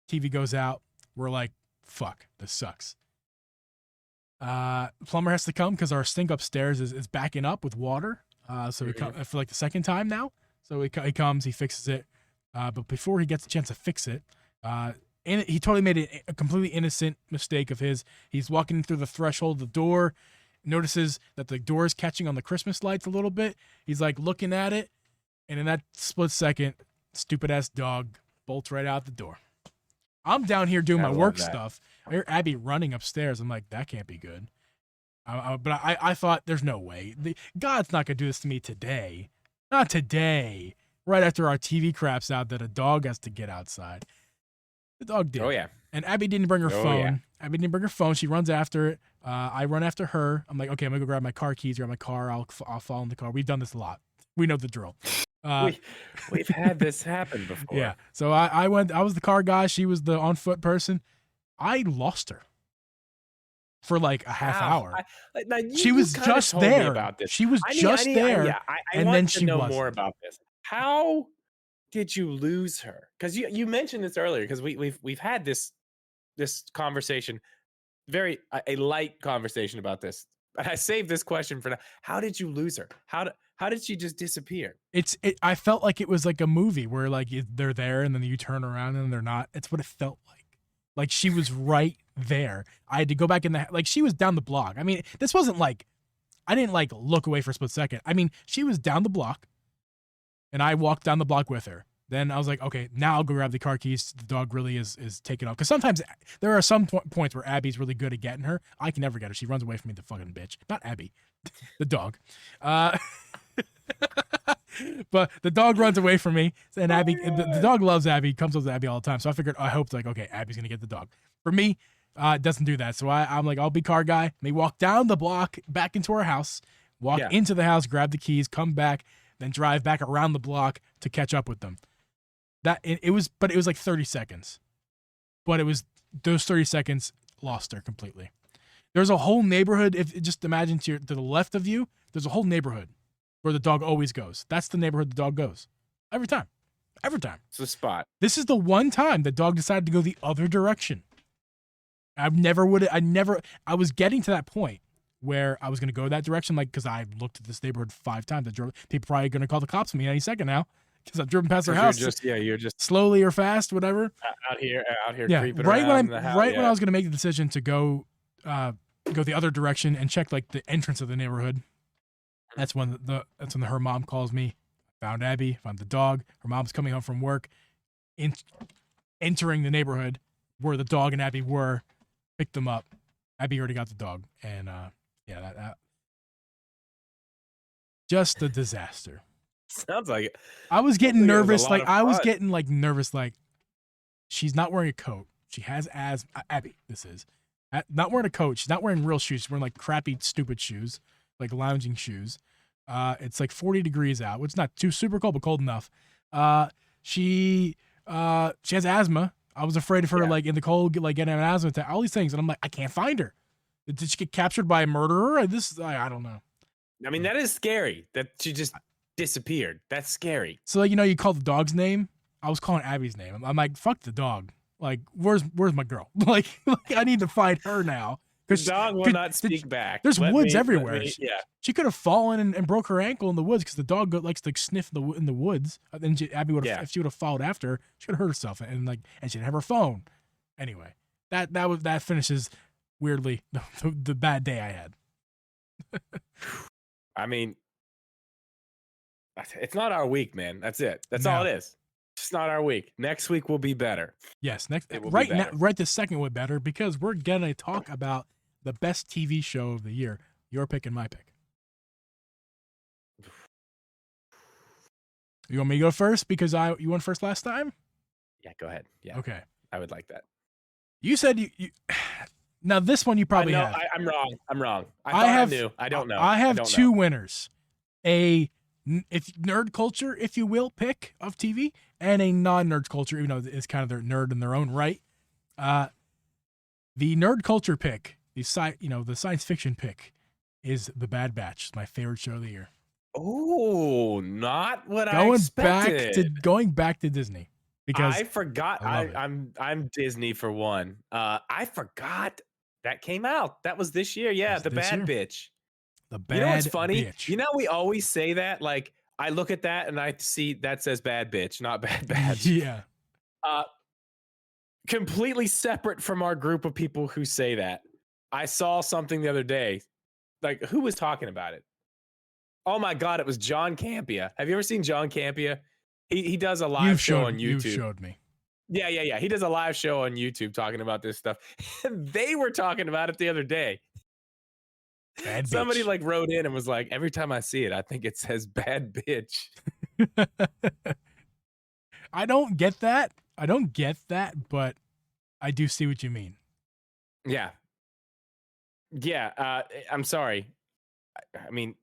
TV goes out. We're like, fuck, this sucks. Plumber has to come because our sink upstairs is backing up with water. So he comes for like the second time now. So he comes, he fixes it. But before he gets a chance to fix it, he totally made a completely innocent mistake of his. He's walking through the threshold of the door, notices that the door is catching on the Christmas lights a little bit. He's like looking at it, and in that split second, stupid ass dog bolts right out the door. I'm down here doing my work stuff. I hear Abby running upstairs. I'm like, that can't be good. But I thought, there's no way. God's not going to do this to me today. Not today. Right after our TV craps out that a dog has to get outside. The dog did. Oh, yeah. And Abby didn't bring her phone. Yeah. Abby didn't bring her phone. She runs after it. I run after her. I'm like, okay, I'm going to go grab my car keys, grab my car. I'll fall in the car. We've done this a lot. We know the drill. We've had this happen before. Yeah. So I was the car guy. She was the on foot person. I lost her for like a half hour. She was just there. About this. She was just there. I want to know more about this. How did you lose her? Because you mentioned this earlier. Because we've had this conversation, a light conversation about this. But I saved this question for now. How did you lose her? How did she just disappear? I felt like it was like a movie where like they're there and then you turn around and they're not. It's what it felt like. Like she was right there. I had to go back in the like she was down the block. I mean, this wasn't like I didn't like look away for a split second. I mean, she was down the block, and I walked down the block with her. Then I was like, okay, now I'll go grab the car keys. The dog really is taken off because sometimes there are some points where Abby's really good at getting her. I can never get her. She runs away from me, the fucking bitch. Not Abby, the dog. But the dog runs away from me, and Abby, the dog loves Abby, comes up to Abby all the time. So I hoped like, okay, Abby's gonna get the dog. For me, it doesn't do that. So I'm like, I'll be car guy. They walk down the block back into our house, walk into the house, grab the keys, come back, then drive back around the block to catch up with them. It was like 30 seconds, but it was those 30 seconds lost her completely. There's a whole neighborhood. If just imagine to the left of you, there's a whole neighborhood where the dog always goes. That's the neighborhood the dog goes every time. Every time. It's a spot. This is the one time the dog decided to go the other direction. I was getting to that point where I was going to go that direction, like, because I looked at this neighborhood 5 times. People probably going to call the cops on me any second now because I've driven past their house. You're just slowly or fast, whatever. Out here Yeah, creeping right around when the house. when I was going to make the decision to go the other direction and check like the entrance of the neighborhood. That's when her mom calls me. Found Abby, found the dog. Her mom's coming home from work, entering the neighborhood where the dog and Abby were, picked them up. Abby already got the dog, and that just a disaster. Sounds like it. I was getting nervous. Like I was getting like nervous. Like she's not wearing a coat. She has asthma. Abby, this is not wearing a coat. She's not wearing real shoes. She's wearing like crappy, stupid shoes, like lounging shoes. It's like 40 degrees out, which is not too super cold, but cold enough. She has asthma. I was afraid of her like in the cold, like getting an asthma attack, all these things. And I'm like, I can't find her. Did she get captured by a murderer? I don't know. I mean, that is scary that she just disappeared. That's scary. So like, you call the dog's name. I was calling Abby's name. I'm like, fuck the dog. Like, where's my girl? like I need to find her now. The dog will not speak back. There's woods everywhere. She could have fallen and broke her ankle in the woods because the dog likes to sniff in the woods. Then Abby would have, if she would have followed after her, she would have hurt herself and she didn't have her phone. Anyway, that finishes weirdly the bad day I had. I mean, it's not our week, man. That's it. That's all it is. It's not our week. Next week will be better. Yes, right this second will be better because we're gonna talk about the best TV show of the year. Your pick and my pick. You want me to go first because you went first last time? Yeah, go ahead. Yeah. Okay. I would like that. You said you now this one you probably have. I'm wrong. I knew. I don't know. I have two winners. If nerd culture, if you will, pick of TV, and a non-nerd culture, even though it's kind of their nerd in their own right. The nerd culture pick, the science fiction pick, is The Bad Batch. It's my favorite show of the year. Oh, not what I expected. Going back to Disney because I forgot. I'm Disney for one. I forgot that came out. That was this year. Yeah, The Bad Bitch. The Bad. You know what's funny? Bitch. You know we always say that. Like I look at that and I see that says Bad Bitch, not Bad Batch. Yeah. Completely separate from our group of people who say that. I saw something the other day. Like who was talking about it? Oh my God, it was John Campea. Have you ever seen John Campea? He does a live show on YouTube. You showed me. Yeah. He does a live show on YouTube talking about this stuff. And they were talking about it the other day. Bad Somebody bitch. like wrote in and was like, every time I see it, I think it says Bad Bitch. I don't get that, but I do see what you mean. Yeah. I'm sorry. I mean,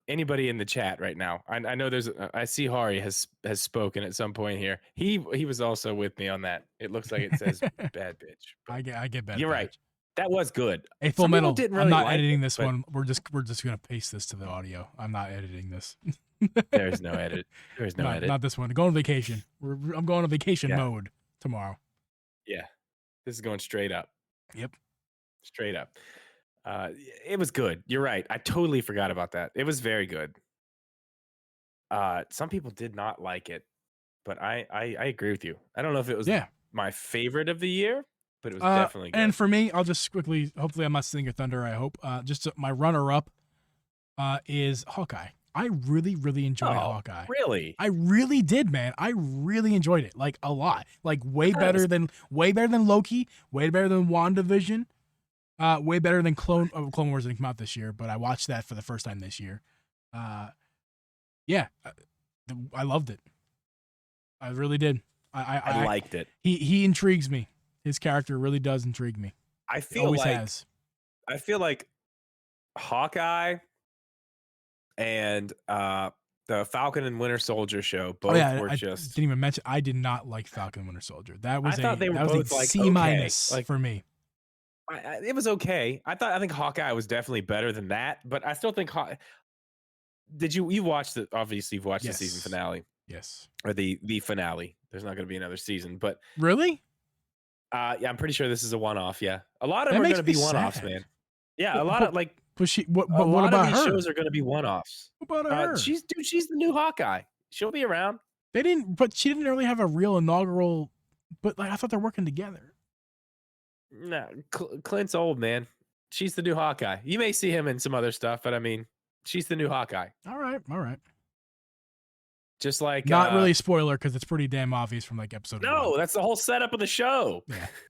anybody in the chat right now. I know I see Hari has spoken at some point here. He was also with me on that. It looks like it says Bad Bitch. I get Bad. You're bitch. right. That was good. Hey, Full Metal, I'm not editing this one. We're just gonna paste this to the audio. I'm not editing this. There's no edit. There's no edit. Not this one. Going on vacation. I'm going on vacation mode tomorrow. Yeah. This is going straight up. Yep. Straight up. It was good. You're right. I totally forgot about that. It was very good. some people did not like it, but I agree with you. I don't know if it was Yeah. my favorite of the year, but it was definitely good. And for me, I'll just quickly, hopefully I'm not stealing your thunder, I hope. My runner-up is Hawkeye. I really, really enjoyed Hawkeye. Really? I really did, man. I really enjoyed it, like a lot. Like way better than Loki, way better than WandaVision, way better than Clone Wars didn't come out this year, but I watched that for the first time this year. Yeah, I loved it. I really did. I liked it. He intrigues me. His character really does intrigue me. I feel like Hawkeye and the Falcon and Winter Soldier show both were just. Didn't even mention. I did not like Falcon and Winter Soldier. That was I thought they were both like C minus for me. It was okay. I think Hawkeye was definitely better than that, but I still think. Did you watched it? Obviously, you've watched the season finale. Yes. Or the finale. There's not going to be another season, but really. Yeah, I'm pretty sure this is a one-off. Yeah, a lot of them are going to be one-offs, man. Yeah, a lot of like. But what about about these her? Shows are going to be one-offs. What about her? She's the new Hawkeye. She'll be around. But she didn't really have a real inaugural. But like I thought they're working together. No, Clint's old, man. She's the new Hawkeye. You may see him in some other stuff, but I mean, she's the new Hawkeye. All right. Just like not really a spoiler because it's pretty damn obvious from like episode. No, 1. That's the whole setup of the show.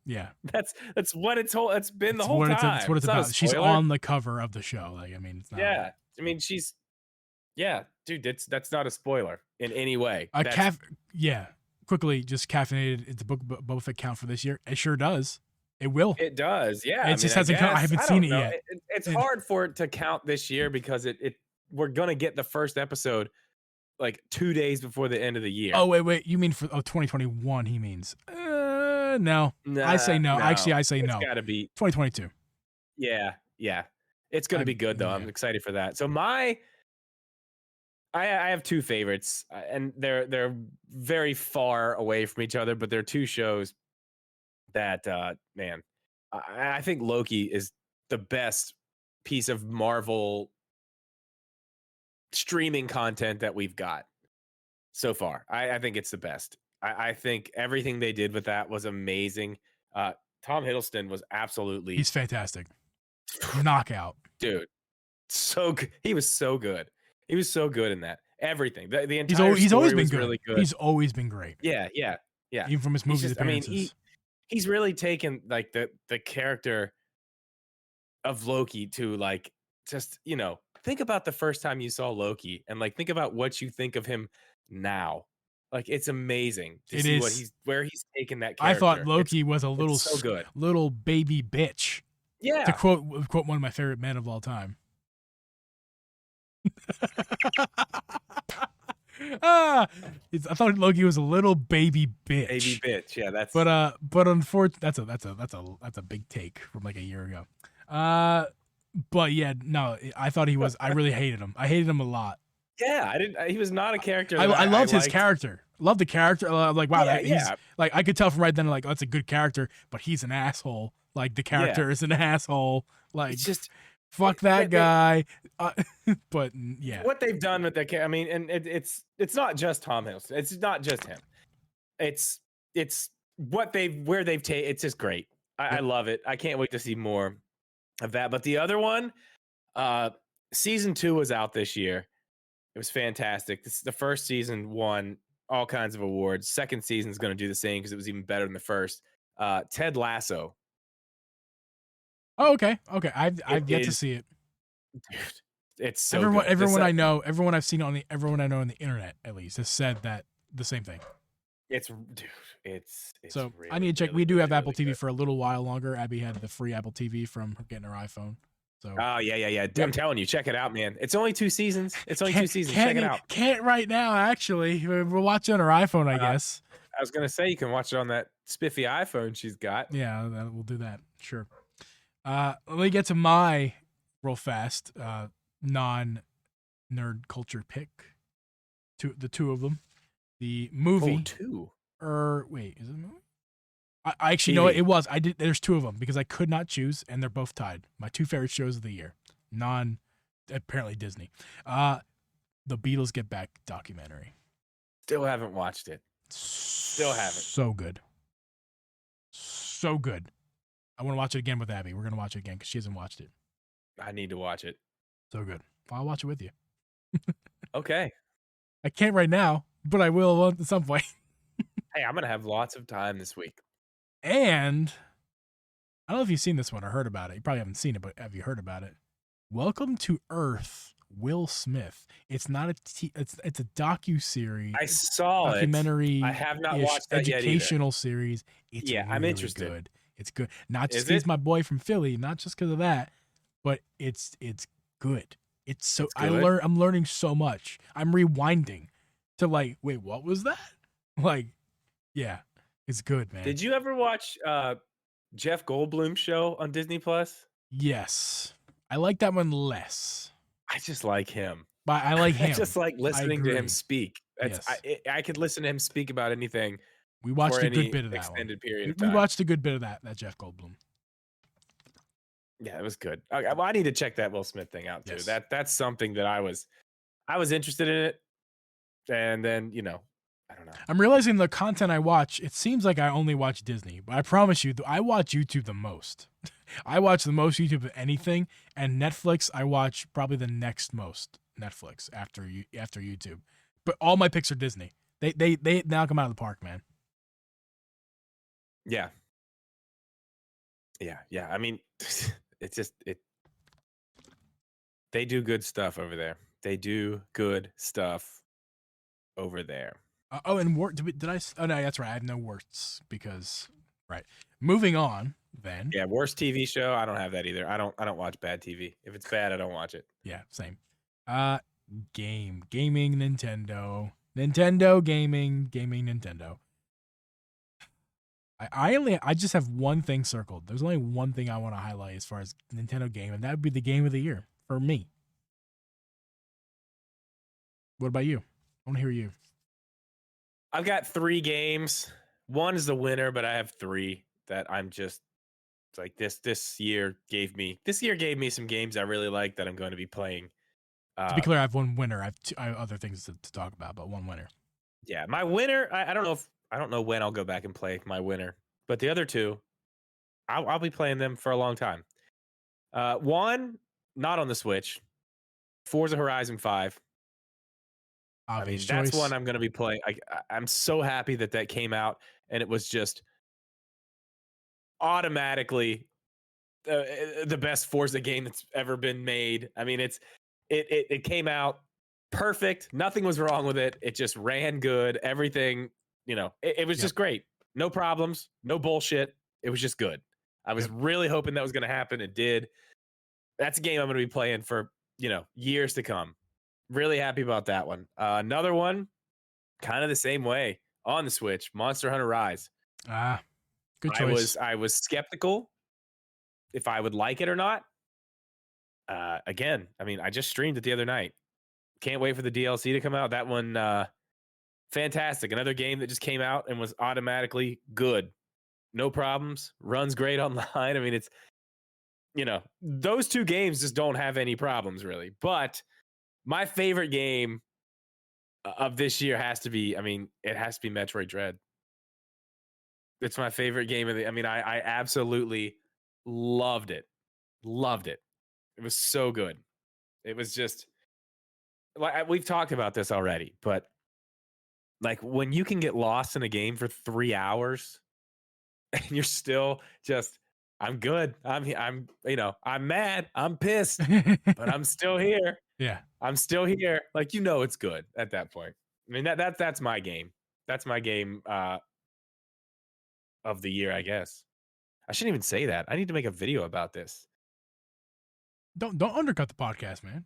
Yeah. that's what it's whole. It's been the whole time. That's what it's about. She's on the cover of the show. Like I mean, it's not. Yeah, I mean she's. Yeah, dude, that's not a spoiler in any way. Quickly, just caffeinated. It's the book Boba Fett count for this year. It sure does. It will. It does. Yeah. It just hasn't come. I haven't seen it yet. It's hard for it to count this year because we're gonna get the first episode like 2 days before the end of the year. Oh wait. You mean for 2021? He means. No. I say no. Actually, I say no. It's gotta be 2022. Yeah. It's gonna be good though. Yeah. I'm excited for that. So I have two favorites, and they're very far away from each other, but they're two shows that man, I think Loki is the best piece of Marvel streaming content that we've got so far. I think it's the best. I think everything they did with that was amazing. Tom Hiddleston was absolutely. He's fantastic. Knockout. Dude. So good. He was so good. He was so good in that. Everything. The entire he's always been good. Really good. He's always been great. Yeah. Even from his movies appearances. He's really taken like the character of Loki to like just, think about the first time you saw Loki and like think about what you think of him now. Like it's amazing to see where he's taken that character. I thought Loki was a little so good. Little baby bitch. Yeah. To quote one of my favorite men of all time. I thought Loki was a little baby bitch. Baby bitch, yeah. That's but unfortunately, that's a big take from like a year ago. But yeah, no, I thought he was. I really hated him. I hated him a lot. Yeah, I didn't. He was not a character. I loved his character. Loved the character. Like wow, he's like I could tell from right then like that's a good character, but he's an asshole. Like the character is an asshole. Like it's just. Fuck that guy. But yeah, what they've done with that, I mean, and it's not just Tom Hiddleston. It's not just him. It's where they've taken. It's just great. I love it. I can't wait to see more of that. But the other one, season 2 was out this year. It was fantastic. The first season won all kinds of awards. Second season is going to do the same because it was even better than the first. Ted Lasso. Oh, okay. I've yet to see it. Dude, it's so everyone I know, everyone I've seen everyone I know on the internet at least has said that the same thing. It's so really, I need to check. Really, we do have really Apple TV good. for a little while longer. Abby had the free Apple TV from her getting her iPhone. So yeah. I'm telling you, check it out, man. It's only 2 seasons. Check it out. Can't right now. Actually, we'll watch it on her iPhone, I guess. I was gonna say you can watch it on that spiffy iPhone she's got. Yeah, we'll do that. Sure. Let me get to my real fast non-nerd culture pick. The two of them. The movie. Two. Wait, is it a movie? I actually know it was. I did. There's 2 of them because I could not choose, and they're both tied. My 2 favorite shows of the year. Apparently Disney. the Beatles Get Back documentary. Still haven't watched it. Still haven't. So good. So good. I want to watch it again with Abby. We're going to watch it again because she hasn't watched it. I need to watch it. So good. I'll watch it with you. Okay. I can't right now, but I will at some point. Hey, I'm going to have lots of time this week. And I don't know if you've seen this one or heard about it. You probably haven't seen it, but have you heard about it? Welcome to Earth, Will Smith. It's not it's a docu-series. I saw documentary. I have not watched that educational series. It's I'm really interested. Good. It's good. Not just because he's my boy from Philly, not just because of that, but it's good. It's so I'm learning so much. I'm rewinding to like, wait, what was that? Like, yeah, it's good, man. Did you ever watch Jeff Goldblum's show on Disney Plus? Yes. I like that one less. I just like him. But I like him. I just like listening to him speak. Yes. I could listen to him speak about anything. We watched a good bit of that extended one. Period of time. We watched a good bit of that Jeff Goldblum. Yeah, it was good. Well, I need to check that Will Smith thing out too. Yes. That's something that I was interested in it, and then I don't know. I'm realizing the content I watch. It seems like I only watch Disney, but I promise you, I watch YouTube the most. I watch the most YouTube of anything, and Netflix I watch probably the next most Netflix after YouTube. But all my picks are Disney. They now come out of the park, man. Yeah. I mean, it's just they do good stuff over there. And did I? Oh no, that's right. I have no worsts because right. Moving on then. Yeah, worst TV show. I don't have that either. I don't watch bad TV. If it's bad, I don't watch it. Yeah, same. Gaming, Nintendo, gaming, Nintendo. I just have one thing circled. There's only one thing I want to highlight as far as Nintendo game, and that would be the game of the year for me. What about you? I want to hear you. I've got 3 games. One is the winner, but I have 3 that I'm just like this year gave me some games I really like that I'm going to be playing. To be clear, I have one winner. I have other things to talk about, but one winner. Yeah, my winner. I don't know when I'll go back and play my winner, but the other 2, I'll be playing them for a long time. One, not on the Switch, Forza Horizon 5. Obvious choice. That's one I'm going to be playing. I'm so happy that came out, and it was just automatically the best Forza game that's ever been made. I mean, it came out perfect. Nothing was wrong with it. It just ran good. Everything, it was just great. No problems, no bullshit. It was just good. I was really hoping that was going to happen. It did. That's a game I'm going to be playing for, years to come. Really happy about that one. Another one, kind of the same way on the Switch, Monster Hunter Rise. Good choice. I was skeptical if I would like it or not. Again, I mean, I just streamed it the other night. Can't wait for the DLC to come out. That one, fantastic. Another game that just came out and was automatically good. No problems. Runs great online. I mean, it's, those 2 games just don't have any problems really. But my favorite game of this year has to be, it has to be Metroid Dread. It's my favorite game I absolutely loved it. It was so good. It was just like we've talked about this already, but like when you can get lost in a game for 3 hours and you're still just, I'm good. I'm mad. I'm pissed, but I'm still here. Yeah. I'm still here. Like, it's good at that point. I mean, that's my game. That's my game of the year, I guess. I shouldn't even say that. I need to make a video about this. Don't undercut the podcast, man.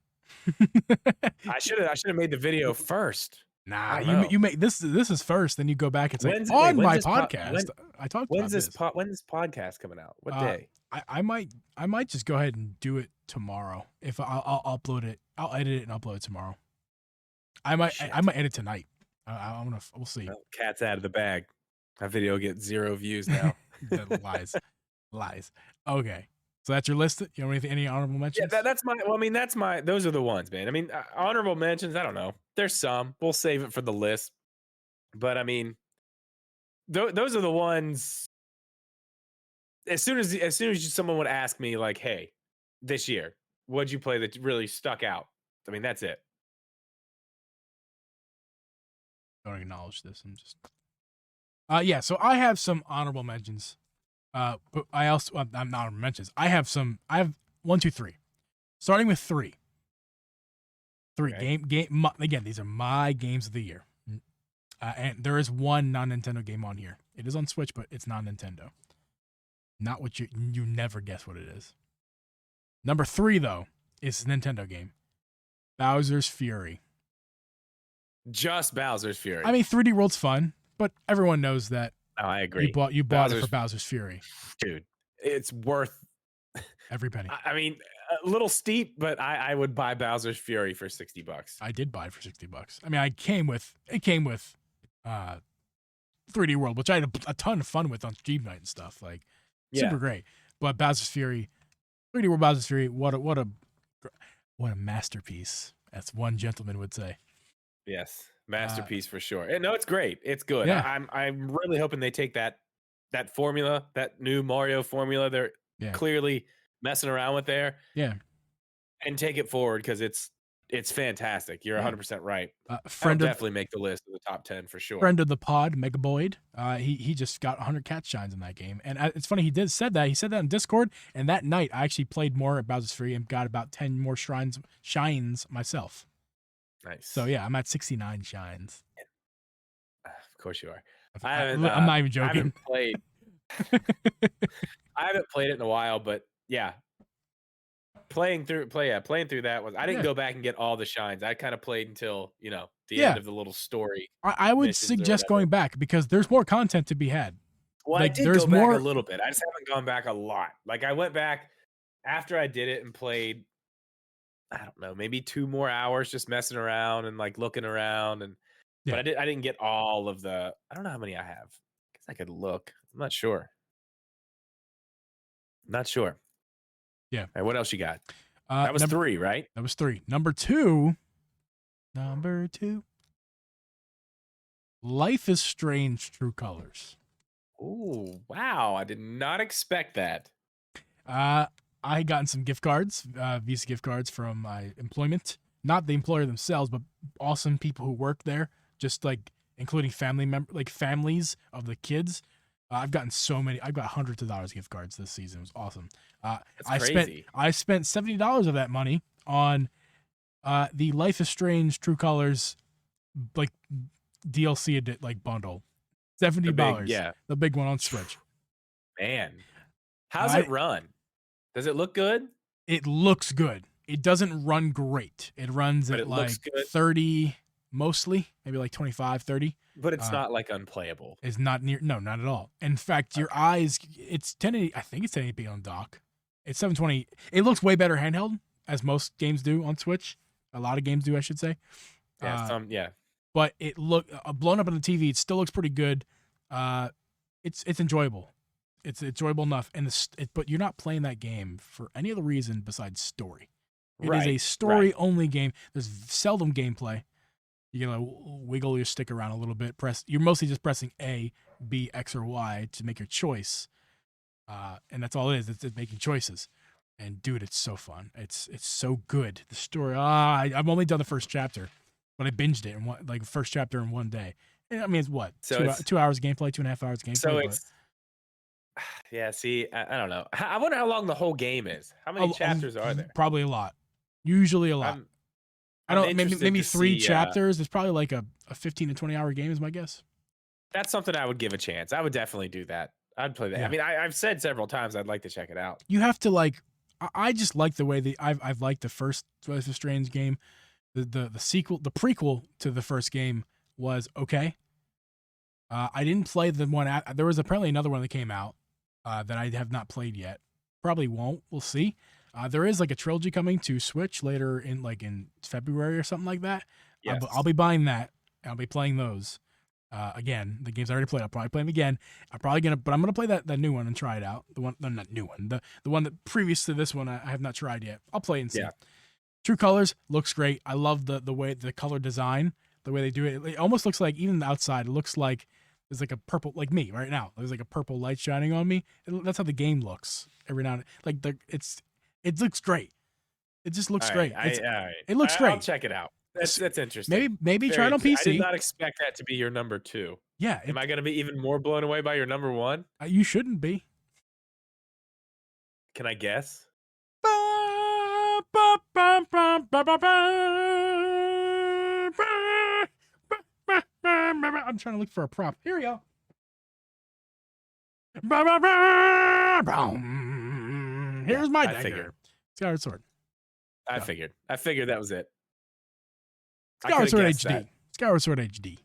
I should have made the video first. Nah, you make this is first, then you go back and say on my podcast. I talked about this. When's this podcast coming out? What day? I might just go ahead and do it tomorrow. If I'll upload it, I'll edit it and upload it tomorrow. I might edit tonight. We'll see. Well, cat's out of the bag. That video gets 0 views now. Lies. Okay. So that's your list. You know any honorable Yeah, mentions? that's my. Well, I mean, that's my. Those are the ones, man. I mean, honorable mentions. I don't know. There's some. We'll save it for the list. But I mean, those are the ones. As soon as someone would ask me, like, "Hey, this year, what'd you play that really stuck out?" I mean, that's it. Don't acknowledge this. I'm just. Yeah. So I have some honorable mentions. But I also I'm not honorable mentions. I have 1, 2, 3. Starting with 3. 3 Okay. again. These are my games of the year. And there is one non-Nintendo game on here. It is on Switch, but it's not Nintendo. Not what you never guess what it is. Number 3 though is a Nintendo game. Bowser's Fury. Just Bowser's Fury. I mean, 3D World's fun, but everyone knows that. Oh, I agree. You bought it for Bowser's Fury, dude. It's worth every penny. I mean, a little steep, but I would buy Bowser's Fury for $60. I did buy it for $60. I mean, it came with 3D World, which I had a ton of fun with on Geeb Night and stuff. Like, super great. But Bowser's Fury, 3D World Bowser's Fury, what a masterpiece, as one gentleman would say. Yes, masterpiece for sure. And no, it's great. It's good. Yeah. I'm really hoping they take that formula, that new Mario formula they're clearly messing around with there. Yeah. And take it forward, because it's fantastic. You're 100% right. Definitely make the list of the top 10 for sure. Friend of the pod, Megaboyd. He just got 100 cat shines in that game, and it's funny he said that in Discord. And that night I actually played more at Bowser's Fury and got about 10 more shines myself. Nice. So yeah, I'm at 69 shines. Of course you are. I'm not even joking. I haven't played. I haven't played it in a while, but yeah. Playing through that was. I didn't go back and get all the shines. I kind of played until the end of the little story. I would suggest going back, because there's more content to be had. Well, I did go back a little bit. I just haven't gone back a lot. Like, I went back after I did it and played, I don't know, maybe 2 more hours just messing around and like looking around, and but I didn't get all of the. I don't know how many I have. I guess I could look. I'm not sure. Yeah. All right, what else you got? That was 3, right? That was 3. Number 2. Life is Strange: True Colors. Oh, wow. I did not expect that. I had gotten some gift cards, Visa gift cards from my employment. Not the employer themselves, but awesome people who work there, just like including families of the kids. I've gotten so many. I've got hundreds of dollars gift cards this season. It was awesome. That's crazy. I spent $70 of that money on the Life is Strange: True Colors like DLC like bundle. $70. The big one on Switch. Man, how's it run? Does it look good? It looks good. It doesn't run great. It runs at like 30 mostly, maybe like 25, 30. But it's not like unplayable. It's not not at all. In fact, your eyes, it's 1080, I think it's 1080p on dock. It's 720. It looks way better handheld, as most games do on Switch. A lot of games do, I should say. Yeah, But it blown up on the TV. It still looks pretty good. It's enjoyable. It's enjoyable enough, but you're not playing that game for any other reason besides story. It is a story-only game. There's seldom gameplay. You gotta wiggle your stick around a little bit. You're mostly just pressing A, B, X, or Y to make your choice, and that's all it is. It's making choices. And dude, it's so fun. It's so good. The story. I've only done the first chapter, but I binged it in first chapter in one day. And, I mean, it's what 2 hours gameplay, 2.5 hours gameplay. So it's. Yeah. See, I don't know. I wonder how long the whole game is. How many chapters are there? Probably a lot. Usually a lot. I don't. Maybe 3 chapters. It's probably like a 15 to 20 hour game is my guess. That's something I would give a chance. I would definitely do that. I'd play that. Yeah. I mean, I've said several times I'd like to check it out. You have to like. I just like the way I've liked the first Life is Strange game. The sequel, the prequel to the first game was okay. I didn't play the one. There was apparently another one that came out that I have not played yet. Probably won't. We'll see. There is like a trilogy coming to Switch later in February or something like that. Yes. I'll be buying that. I'll be playing those. Again, the games I already played. I'll probably play them again. I'm gonna play that new one and try it out. The one, no, not new one. The one that previous to this one I have not tried yet. I'll play and see. Yeah. True Colors looks great. I love the way the color design, the way they do it. It almost looks like, even the outside, it looks like there's like a purple, like me right now. There's like a purple light shining on me. That's how the game looks every now and then. Like it looks great. It just looks great. It looks great. I'll check it out. That's interesting. Maybe try it on PC. I did not expect that to be your number 2. Yeah. Am I going to be even more blown away by your number 1? You shouldn't be. Can I guess? I'm trying to look for a prop. Here we go. Here's my dagger. Skyward Sword. I figured that was it. Skyward Sword HD. Skyward Sword HD.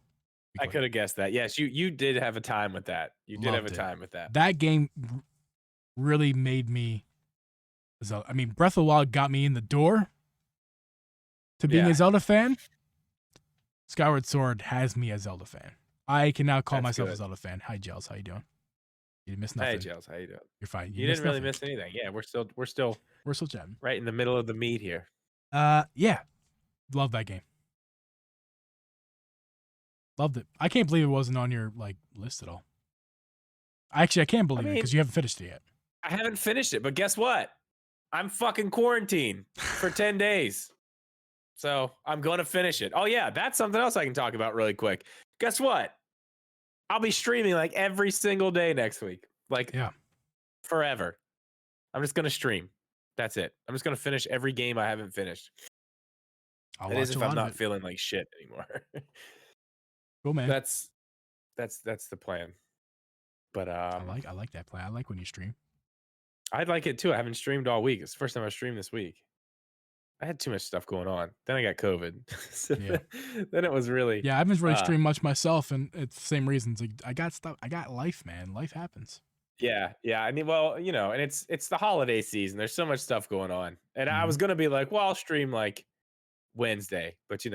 I could have guessed that. Yes, you did have a time with that. You did have a time with that. That game really made me. I mean, Breath of the Wild got me in the door to being a Zelda fan. Skyward Sword has me a Zelda fan. I can now call myself a Zelda fan. Hi, Gels. How you doing? You didn't miss nothing. Hey, Gels. How you doing? You're fine. You didn't really miss anything. Yeah, we're still chatting. Right in the middle of the meat here. Yeah. Love that game. Loved it. I can't believe it wasn't on your list at all. Actually, I can't believe it because you haven't finished it yet. I haven't finished it, but guess what? I'm fucking quarantined for 10 days. So I'm going to finish it. Oh, yeah. That's something else I can talk about really quick. Guess what? I'll be streaming every single day next week. Forever. I'm just going to stream. That's it. I'm just going to finish every game I haven't finished. That is if I'm not feeling like shit anymore. Cool, man. That's the plan. But I like that plan. I like when you stream. I'd like it too. I haven't streamed all week. It's the first time I streamed this week. I had too much stuff going on. Then I got COVID. Then it was really. Yeah, I haven't really streamed much myself, and it's the same reasons. I got stuff. I got life, man. Life happens. Yeah. I mean, well, and it's the holiday season. There's so much stuff going on, and I was gonna be like, well, I'll stream Wednesday, but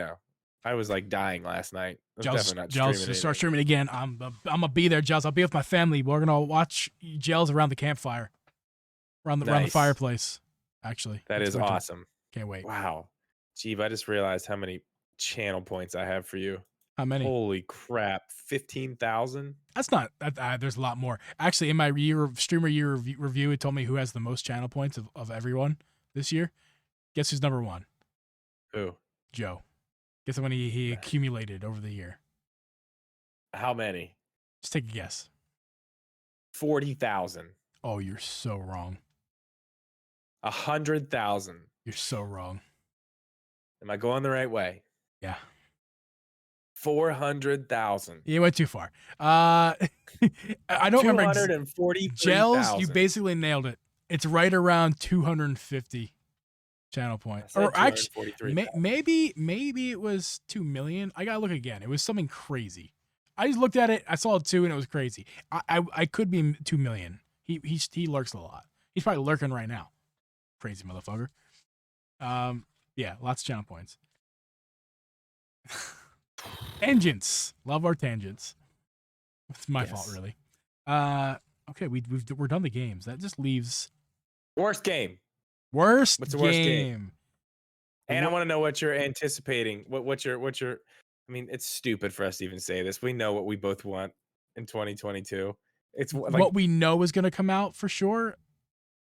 I was dying last night. Gels, just start streaming again. I'm gonna be there, Gels. I'll be with my family. We're gonna watch Gels around the campfire, around the fireplace. Actually, that is awesome. Can't wait. Wow, Geeb, I just realized how many channel points I have for you. How many? Holy crap, 15,000. That's not. There's a lot more. Actually, in my streamer year review, it told me who has the most channel points of everyone this year. Guess who's number 1? Who? Joe. Guess how many he accumulated over the year? How many? Just take a guess. 40,000. Oh, you're so wrong. 100,000. You're so wrong. Am I going the right way? Yeah. 400,000. You went too far. I don't remember. 243,000. Gels, you basically nailed it. It's right around 250 channel points. Or actually, maybe it was 2 million. I gotta look again. It was something crazy. I just looked at it. I saw it 2, and it was crazy. I could be 2 million. He lurks a lot. He's probably lurking right now. Crazy motherfucker. Yeah, lots of channel points. Tangents. Love our tangents. It's my fault, really. Okay, we're done the games. That just leaves worst game. What's the worst game? And I want to know what you're anticipating. What's your I mean, it's stupid for us to even say this. We know what we both want in 2022. It's what we know is going to come out for sure.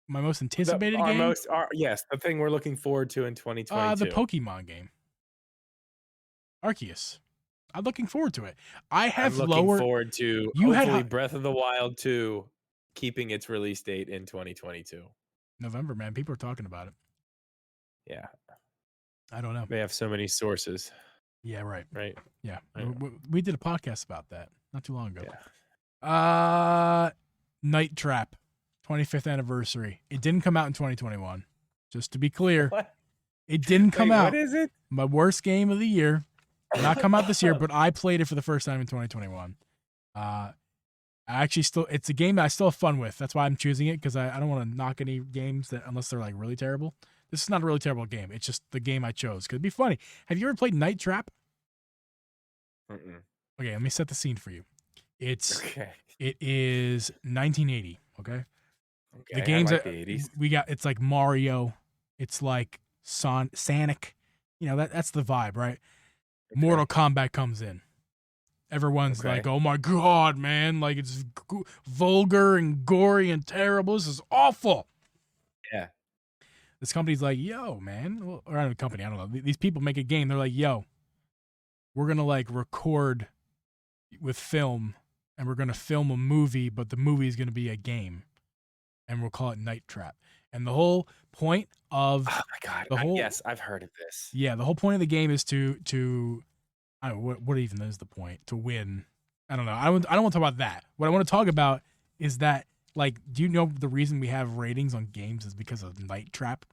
My most anticipated game? Yes, the thing we're looking forward to in 2022. The Pokemon game. Arceus. I'm looking forward to it. I'm looking forward to hopefully Breath of the Wild 2 keeping its release date in 2022. November, man. People are talking about it. Yeah. I don't know. They have so many sources. Yeah, right. Right. Yeah. We did a podcast about that not too long ago. Yeah. Night Trap. 25th anniversary. It didn't come out in 2021. Just to be clear. What? It didn't come out. What is it? My worst game of the year. Did not come out this year, but I played it for the first time in 2021. It's a game that I still have fun with. That's why I'm choosing it, because I don't want to knock any games unless they're really terrible. This is not a really terrible game. It's just the game I chose. Could be funny. Have you ever played Night Trap? Mm-mm. Okay, let me set the scene for you. It Okay. is 1980. Okay. The Okay. I games like that the 80s. we got, it's like Mario, it's like Sonic. You know, that's the vibe, right? Okay. Mortal Kombat comes in. Everyone's Okay. like, "Oh my god, man! Like it's vulgar and gory and terrible. This is awful." Yeah. This company's like, "Yo, man," or not a company, I don't know. These people make a game. They're like, "Yo, we're gonna like record with film, and we're gonna film a movie, but the movie is gonna be a game, and we'll call it Night Trap." And the whole point of Oh my god. Yes, I've heard of this. yeah, the whole point of the game is to I don't know what even is the point to win. I don't know. I don't want to talk about that. What I want to talk about is that, like, do you know the reason we have ratings on games is because of Night Trap?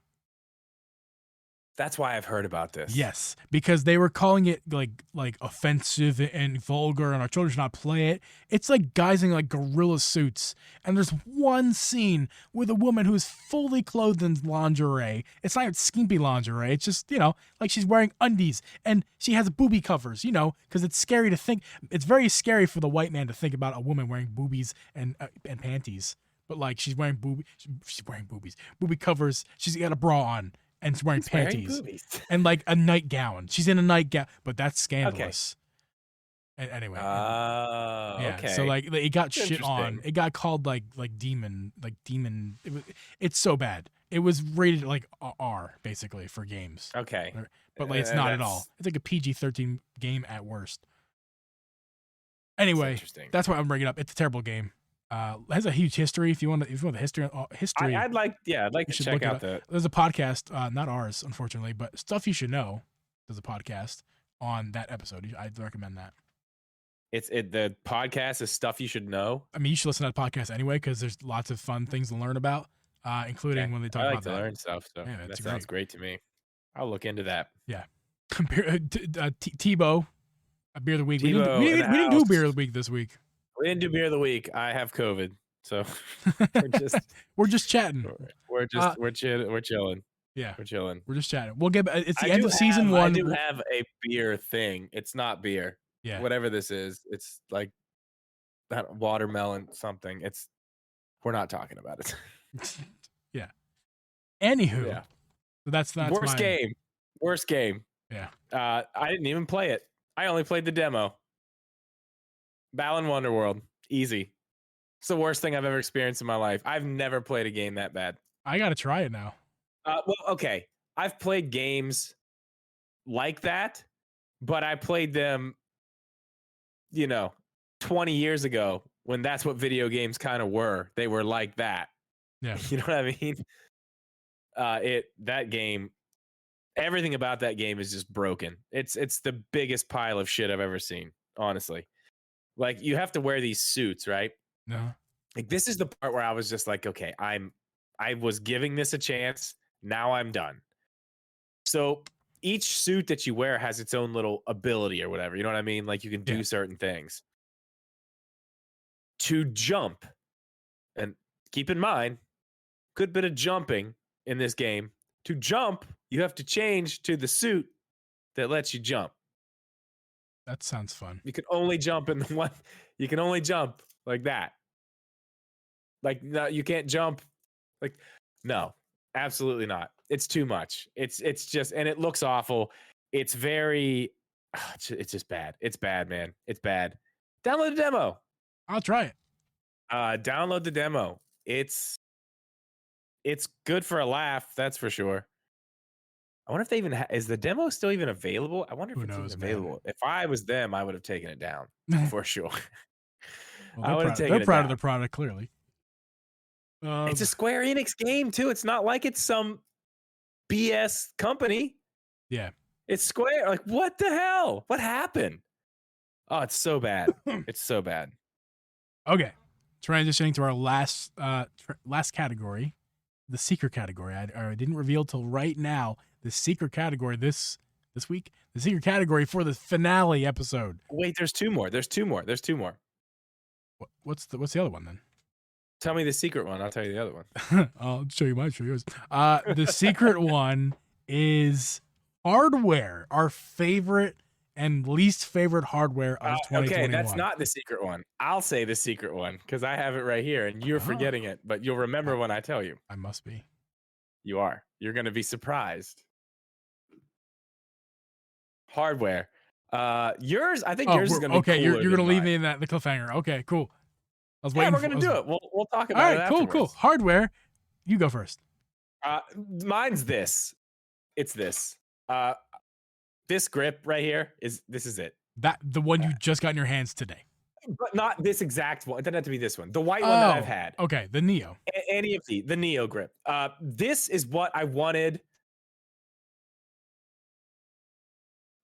That's why I've heard about this. Yes, because they were calling it like offensive and vulgar, and our children should not play it. It's like guys in like gorilla suits, and there's one scene with a woman who is fully clothed in lingerie. It's not skimpy lingerie. It's just, you know, like she's wearing undies, and she has booby covers. You know, because it's scary to think. It's very scary for the white man to think about a woman wearing boobies and panties. But like she's wearing booby covers. She's got a bra on. And she's wearing panties and like a nightgown. She's in a nightgown, but that's scandalous. Okay. Anyway, yeah. Okay. So like it got shit on. It got called like demon. It's so bad. It was rated like R basically for games. Okay. But like it's not at all. It's like a PG-13 game at worst. Anyway, that's why I'm bringing it up. It's a terrible game. Has a huge history. If you want the history, I'd like to check out that. There's a podcast, not ours, unfortunately, but Stuff You Should Know. There's a podcast on that episode. I'd recommend that. The podcast is Stuff You Should Know. I mean, you should listen to that podcast anyway because there's lots of fun things to learn about, including when they talk about that. I like to learn stuff, so yeah, that sounds great to me. I'll look into that. Yeah. Tebow, a beer of the week. We didn't do beer of the week this week. We didn't do beer of the week. I have COVID, so we're just chatting. We're chilling. Yeah, we're chilling. We're just chatting. We'll get. It's the end of season 1. I do have a beer thing. It's not beer. Yeah. Whatever this is, it's like that watermelon something. We're not talking about it. Yeah. Anywho. Yeah. So that's Worst game. Yeah. I didn't even play it. I only played the demo. Balan Wonderworld. Easy. It's the worst thing I've ever experienced in my life. I've never played a game that bad. I got to try it now. Well, okay. I've played games like that, but I played them, 20 years ago when that's what video games kind of were. They were like that. Yeah. You know what I mean? That game, everything about that game is just broken. It's the biggest pile of shit I've ever seen, honestly. Like, you have to wear these suits, right? No. Like, this is the part where I was just like, okay, I was giving this a chance. Now I'm done. So each suit that you wear has its own little ability or whatever. You know what I mean? Like, you can do certain things. To jump, and keep in mind, good bit of jumping in this game. To jump, you have to change to the suit that lets you jump. That sounds fun. You can only jump in the one. You can only jump like that. Like, no, you can't jump. Like, no, absolutely not. It's too much. It's just, and it looks awful. It's very, it's just bad. It's bad, man. It's bad. Download the demo. I'll try it. Download the demo. It's good for a laugh. That's for sure. I wonder if they even is the demo still even available? I wonder if it's even available. Man. If I was them, I would have taken it down for sure. Well, they're proud of their product, clearly. It's a Square Enix game too. It's not like it's some BS company. Yeah, it's Square. Like, what the hell? What happened? Oh, it's so bad. It's so bad. Okay, transitioning to our last category, the secret category. I didn't reveal till right now the secret category this week. The secret category for the finale episode. Wait, there's two more. What's the other one then? Tell me the secret one. I'll tell you the other one. I'll show you mine. Show yours. The secret one is hardware. Our favorite and least favorite hardware of Okay, 2021. that's not the secret one. I'll say the secret one because I have it right here, and you're forgetting it, but you'll remember when I tell you. I must be. You are. You're going to be surprised. Hardware. Yours. I think yours is going to be okay. You're cooler going to than leave me mine. in the cliffhanger. Okay, cool. I was Yeah, waiting. we're going to do it. We'll talk about All it right, cool. afterwards. Hardware. You go first. Mine's this. It's this. This grip right here is it. That the one you just got in your hands today. But not this exact one. It doesn't have to be this one. The white one that I've had. Okay, the Neo. Any of the Neo grip. This is what I wanted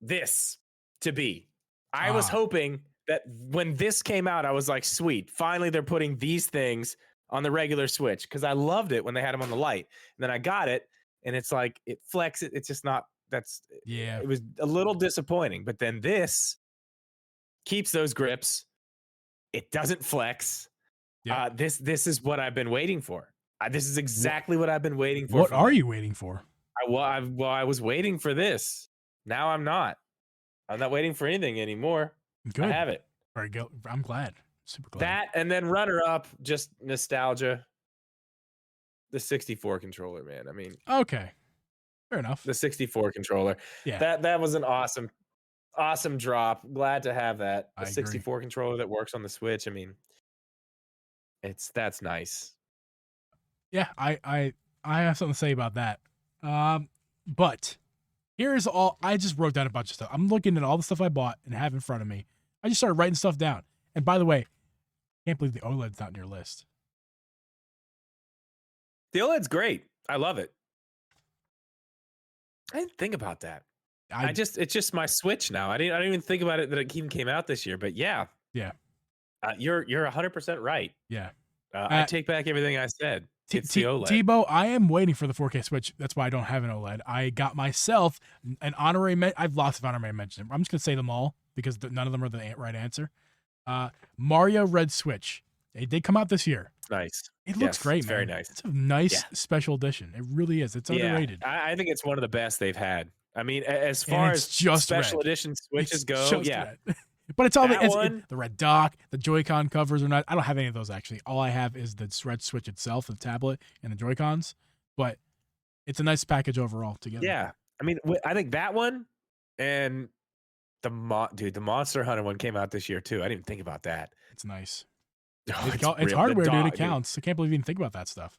this to be. I was hoping that when this came out, I was like, sweet, finally they're putting these things on the regular Switch, because I loved it when they had them on the light. And then I got it, and it's like it flexes. It's just not. It was a little disappointing. But then this keeps those grips. It doesn't flex. Yeah. This is what I've been waiting for. This is exactly what I've been waiting for. What are you waiting for? I was waiting for this. Now I'm not. I'm not waiting for anything anymore. Good. I have it. Very good. I'm glad. Super glad. That, and then runner up, just nostalgia. The 64 controller, man. I mean, okay, fair enough. The 64 controller. Yeah. That was an awesome drop. Glad to have that. The 64 controller that works on the Switch. I mean, that's nice. Yeah, I have something to say about that. But here's all. I just wrote down a bunch of stuff. I'm looking at all the stuff I bought and have in front of me. I just started writing stuff down. And by the way, I can't believe the OLED's not in your list. The OLED's great. I love it. I didn't think about that. It's just my Switch now. I didn't even think about it that it even came out this year. But yeah. You're 100% right. Yeah. I take back everything I said. It's the OLED. Tebow, I am waiting for the 4K Switch. That's why I don't have an OLED. I got myself an honorary. I've lots of honorary mentions. I'm just gonna say them all because none of them are the right answer. Mario Red Switch. They did come out this year. Nice. It looks great, man. Very nice. It's a nice special edition. It really is. It's underrated. I think it's one of the best they've had. I mean, as far as just special edition Switches go, But it's all the red dock, the Joy-Con covers are not. I don't have any of those actually. All I have is the Red Switch itself, the tablet, and the Joy-Cons. But it's a nice package overall together. Yeah, I mean, I think that one and the Monster Hunter one came out this year too. I didn't even think about that. It's nice. It's hardware, dude. It counts. I can't believe you didn't think about that stuff.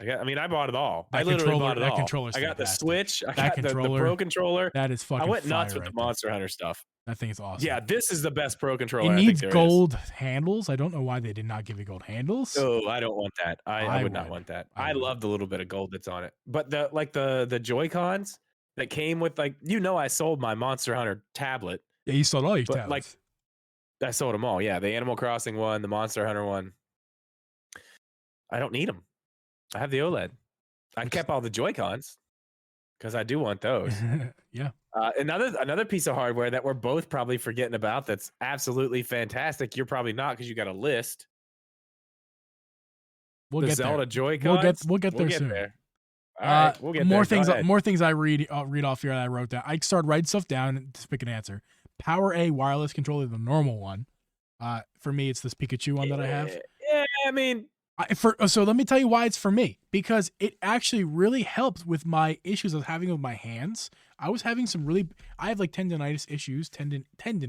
I bought it all. I literally bought it all. Controller's I got fantastic. the Switch. I got the Pro controller. That is fucking. I went nuts with right the Monster Hunter stuff. That thing is awesome. Yeah, this is the best Pro controller. It needs gold handles. I don't know why they did not give you gold handles. Oh, I don't want that. I would not want that. I love the little bit of gold that's on it. But the Joy-Cons that came with I sold my Monster Hunter tablet. Yeah, you sold all your tablets. I sold them all. Yeah, the Animal Crossing one, the Monster Hunter one. I don't need them. I have the OLED. I kept all the Joy-Cons because I do want those. Yeah. Another piece of hardware that we're both probably forgetting about that's absolutely fantastic. You're probably not because you got a list. We'll get Zelda there. Joy-Cons. We'll get there soon. All right, we'll get more there. More things I read off here that I wrote down. I started writing stuff down to pick an answer. Power A wireless controller, the normal one. For me, it's this Pikachu one that I have. Yeah, I mean. So let me tell you why it's for me, because it actually really helped with my issues I was having with my hands. I was having I have tendonitis issues, tendon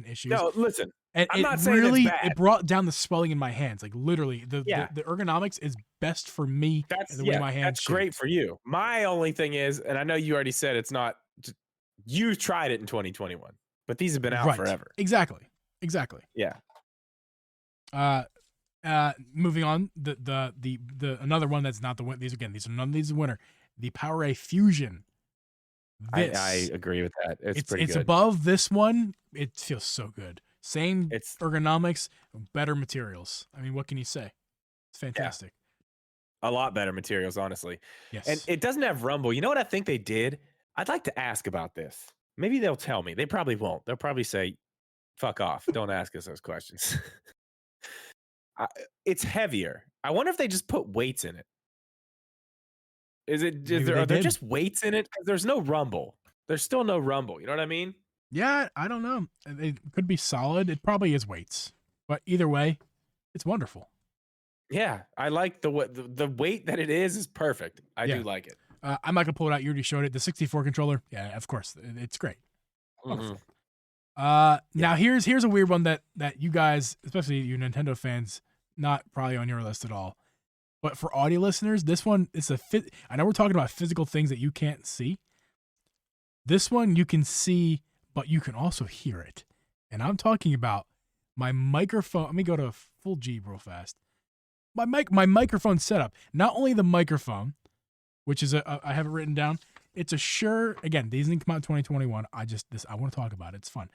issues. No, listen, and I'm not saying it's bad. It brought down the swelling in my hands. Literally, the ergonomics is best for me. Way my hands. That's great for you. My only thing is, and I know you already said it's not. You tried it in 2021, but these have been out forever. Exactly. Yeah. Moving on, the another one that's not the win. These are none of these are winner. The Power A Fusion. I agree with that. It's pretty good. It's above this one. It feels so good. Same ergonomics, better materials. I mean, what can you say? It's fantastic. Yeah. A lot better materials, honestly. Yes. And it doesn't have rumble. You know what I think they did? I'd like to ask about this. Maybe they'll tell me. They probably won't. They'll probably say, "Fuck off. Don't ask us those questions." It's heavier. I wonder if they just put weights in it. Are there just weights in it? Because there's no rumble. There's still no rumble. You know what I mean? Yeah, I don't know. It could be solid. It probably is weights, but either way, it's wonderful. Yeah, I like the weight that it is perfect. I do like it. I'm not gonna pull it out. You already showed it. The 64 controller. Yeah, of course, it's great. Wonderful. Now here's a weird one that you guys, especially you Nintendo fans, not probably on your list at all. But for audio listeners, this one is I know we're talking about physical things that you can't see. This one you can see, but you can also hear it. And I'm talking about my microphone. Let me go to full Geeb real fast. My microphone setup. Not only the microphone, which is I have it written down. It's a Shure. Again, these didn't come out in 2021. I want to talk about it. It's fun.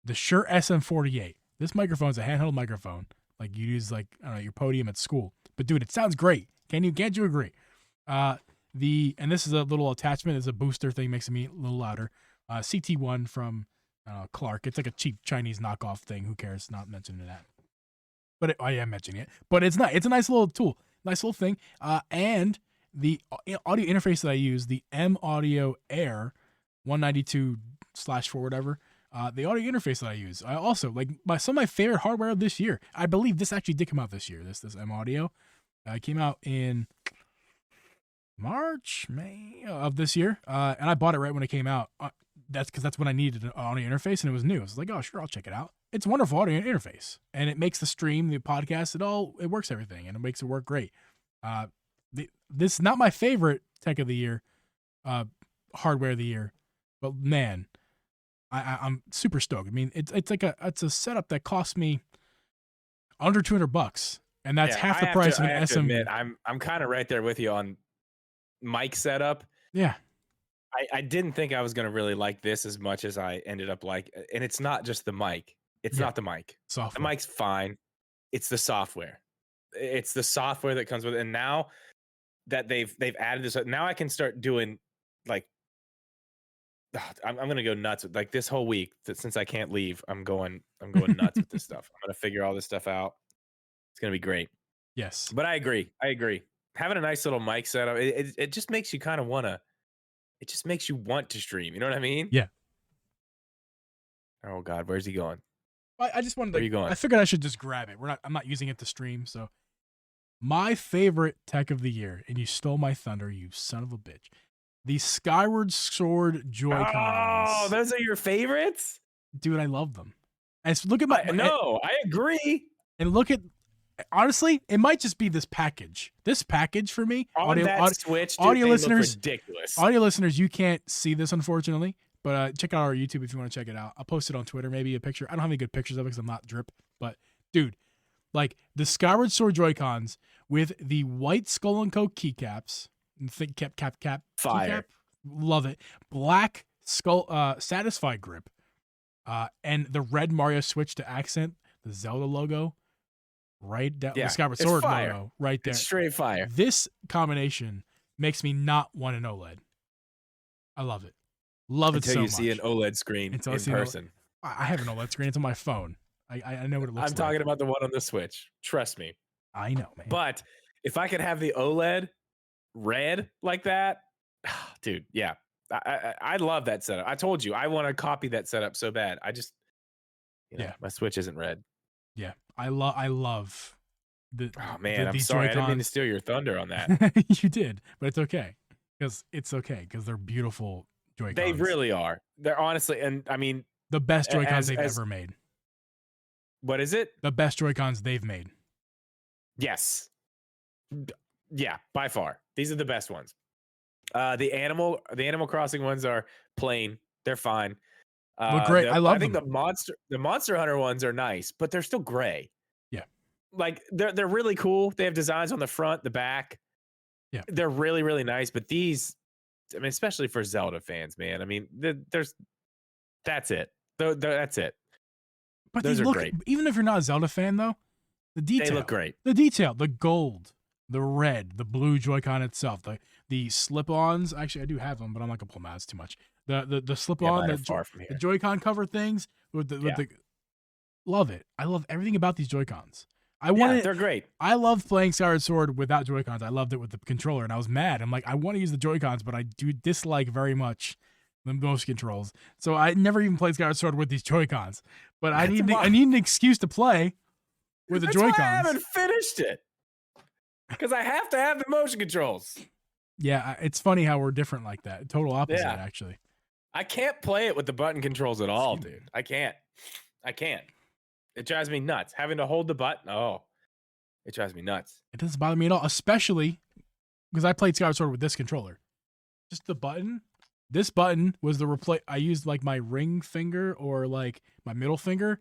The Shure SM48. This microphone's a handheld microphone, like you use I don't know, your podium at school. But dude, it sounds great. Can't you agree? And this is a little attachment. It's a booster thing, makes me a little louder. CT1 from Clark. It's like a cheap Chinese knockoff thing. Who cares? Not mentioning that. But I am mentioning it. But it's not. It's a nice little tool, nice little thing. And the audio interface that I use, the M Audio Air 192/4 whatever. The audio interface that I use, I also like some of my favorite hardware of this year. I believe this actually did come out this year. This M Audio came out in March, May of this year, and I bought it right when it came out. That's because that's when I needed an audio interface, and it was new. I was like, oh sure, I'll check it out. It's a wonderful audio interface, and it makes the stream, the podcast, it works everything, and it makes it work great. This is not my favorite tech of the year, hardware of the year, but man, I'm super stoked. I mean, it's a setup that cost me under $200, and that's half the price of an SM. Admit, I'm kind of right there with you on mic setup. Yeah, I didn't think I was gonna really like this as much as I ended up like, and it's not just the mic. It's not the mic. Software. The mic's fine. It's the software. It's the software that comes with it. And now that they've added this, now I can start doing like, I'm gonna go nuts with like this whole week. Since I can't leave, I'm going nuts with this stuff. I'm gonna figure all this stuff out. It's gonna be great. Yes, but I agree. Having a nice little mic setup, it just makes you kind of wanna. It just makes you want to stream. You know what I mean? Yeah. Oh God, where's he going? I just wanted. Where are you going? I figured I should just grab it. I'm not using it to stream. So, my favorite tech of the year, and you stole my thunder, you son of a bitch. The Skyward Sword Joy-Cons. Oh, those are your favorites? Dude, I love them. And look at my... I agree. And look at... Honestly, it might just be this package. This package for me... Switch, dude, audio listeners, ridiculous. Audio listeners, you can't see this, unfortunately. But check out our YouTube if you want to check it out. I'll post it on Twitter, maybe a picture. I don't have any good pictures of it because I'm not drip. But, dude, like the Skyward Sword Joy-Cons with the white Skull & Co. keycaps... Think cap fire. Keycap, love it. Black skull satisfied grip, and the red Mario Switch to accent the Zelda logo right down the Skyward Sword logo right there. It's straight fire. This combination makes me not want an OLED. I love it. Love it so much. Until you see an OLED screen in person. I have an OLED screen. It's on my phone. I know what it looks like. I'm talking about the one on the Switch. Trust me. I know, man. But if I could have the OLED red like that, dude, yeah, I love that setup. I told you I want to copy that setup so bad. I just, my Switch isn't red. Yeah, I love the. Oh man, I'm sorry. Joy-Cons. I didn't mean to steal your thunder on that. You did, but it's okay because they're beautiful Joy-Cons. They really are. They're honestly, and I mean, the best Joy-Cons they've ever made. What is it? The best Joy-Cons they've made. Yes. Yeah, by far. These are the best ones. The Animal Crossing ones are plain. They're fine. Look great. I love them. I think the Monster Hunter ones are nice, but they're still gray. Yeah. Like they're really cool. They have designs on the front, the back. Yeah. They're really, really nice. But these, I mean, especially for Zelda fans, man. I mean, that's it. That's it. But those are great. Even if you're not a Zelda fan, though, the detail. They look great. The detail, the gold, the red, the blue Joy-Con itself, the slip-ons. Actually, I do have them, but I'm not gonna pull them out. It's too much. The slip-on, the Joy-Con cover things with the love it. I love everything about these Joy-Cons. They're great. I love playing Skyward Sword without Joy-Cons. I loved it with the controller, and I was mad. I'm like, I want to use the Joy-Cons, but I do dislike very much the motion controls. So I never even played Skyward Sword with these Joy-Cons. But I That's need an excuse to play with the That's Joy-Cons. why I haven't finished it. Because I have to have the motion controls. Yeah, it's funny how we're different like that. Total opposite, Yeah. actually. I can't play it with the button controls at all, dude. I can't. It drives me nuts. Having to hold the button. Oh, it drives me nuts. It doesn't bother me at all, especially because I played Skyward Sword with this controller. Just the button. This button was the replace. I used like my ring finger or like my middle finger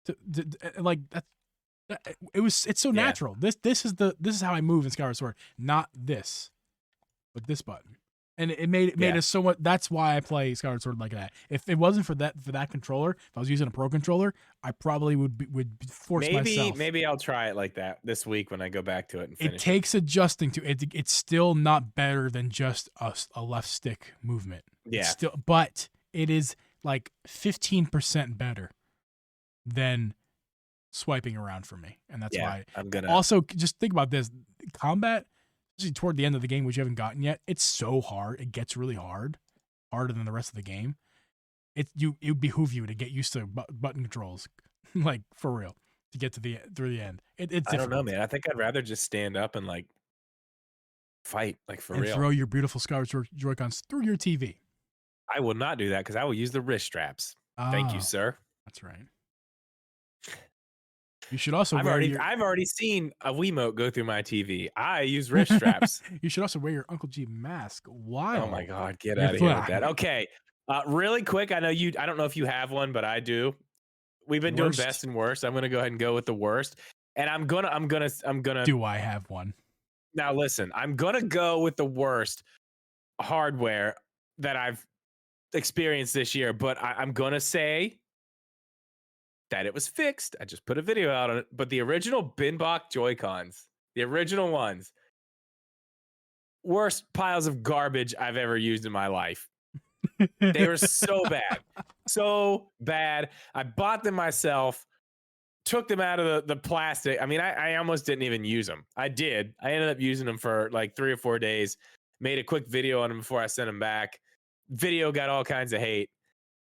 to like that. It's so natural. This is how I move in Skyward Sword, not this, but this button. And it made us so much. That's why I play Skyward Sword like that. If it wasn't for that controller, if I was using a pro controller, I probably would force myself. Maybe I'll try it like that this week when I go back to it and finish it. Takes adjusting to it. It's still not better than just a left stick movement. Yeah. But it is like 15% better than swiping around for me, and that's why I'm gonna. Also, just think about this: combat. Toward the end of the game, which you haven't gotten yet, it's so hard. It gets really harder than the rest of the game. It would behoove you to get used to button controls, like for real, to get through the end. It's I don't know, man. I think I'd rather just stand up and like fight, like for real. Throw your beautiful Skyward Sword Joy-Cons through your TV. I will not do that because I will use the wrist straps. Thank you, sir. That's right. You should also I've already seen a Wiimote go through my TV. I use wrist straps. You should also wear your Uncle Geeb mask. Wow. Oh my God, get out of here with that. Okay. Really quick, I don't know if you have one, but I do. We've been doing best and worst. I'm gonna go ahead and go with the worst. And I'm gonna Do I have one? Now listen, I'm gonna go with the worst hardware that I've experienced this year, but I'm gonna say that it was fixed. I just put a video out on it. But the original Binbok Joy-Cons, the original ones, worst piles of garbage I've ever used in my life. They were so bad. So bad. I bought them myself, took them out of the plastic. I mean, I almost didn't even use them. I did. I ended up using them for like 3 or 4 days, made a quick video on them before I sent them back. Video got all kinds of hate.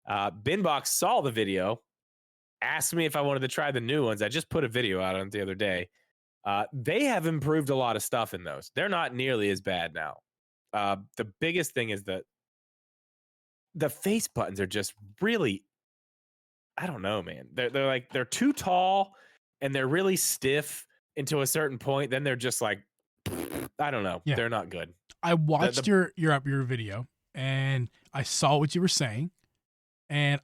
Binbok saw the video, asked me if I wanted to try the new ones. I just put a video out on it the other day. They have improved a lot of stuff in those. They're not nearly as bad now. The biggest thing is that the face buttons are just really, I don't know, man. They're too tall and they're really stiff into a certain point. Then they're just like, I don't know. Yeah. They're not good. I watched your video and I saw what you were saying, and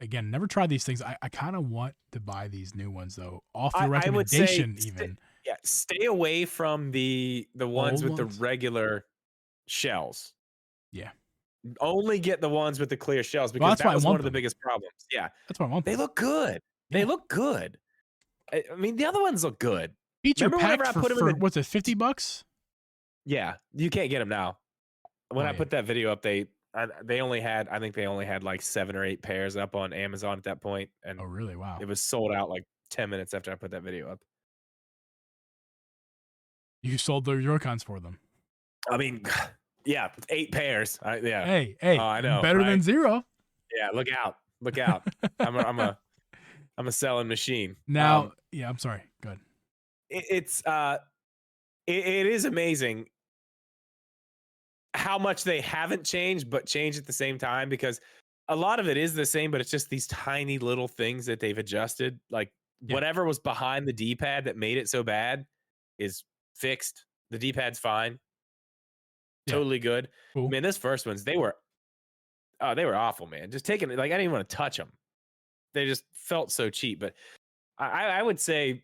again, never tried these things. I kind of want to buy these new ones though. Off your recommendation, I would say, even. Stay away from the ones with the regular shells. Yeah. Only get the ones with the clear shells because that was one of the biggest problems. Yeah. That's what I want. They look good. Yeah. They look good. I mean, the other ones look good. Feature pack for what's it, $50? Yeah. You can't get them now. When I put that video up, I think they only had like 7 or 8 pairs up on Amazon at that point. And oh, really? Wow. It was sold out like 10 minutes after I put that video up. You sold their Joy-Cons for them. I mean, yeah, 8 pairs. Yeah. Hey, I know. Better than 0. Yeah, look out. I'm a selling machine. Now, yeah, I'm sorry. Go ahead. It is amazing how much they haven't changed, but changed at the same time, because a lot of it is the same, but it's just these tiny little things that they've adjusted. Like whatever was behind the D-pad that made it so bad is fixed. The D-pad's fine. Yeah. Totally good. Cool. Man, this first ones, they were awful, man. Just taking it, like, I didn't even want to touch them. They just felt so cheap. But I would say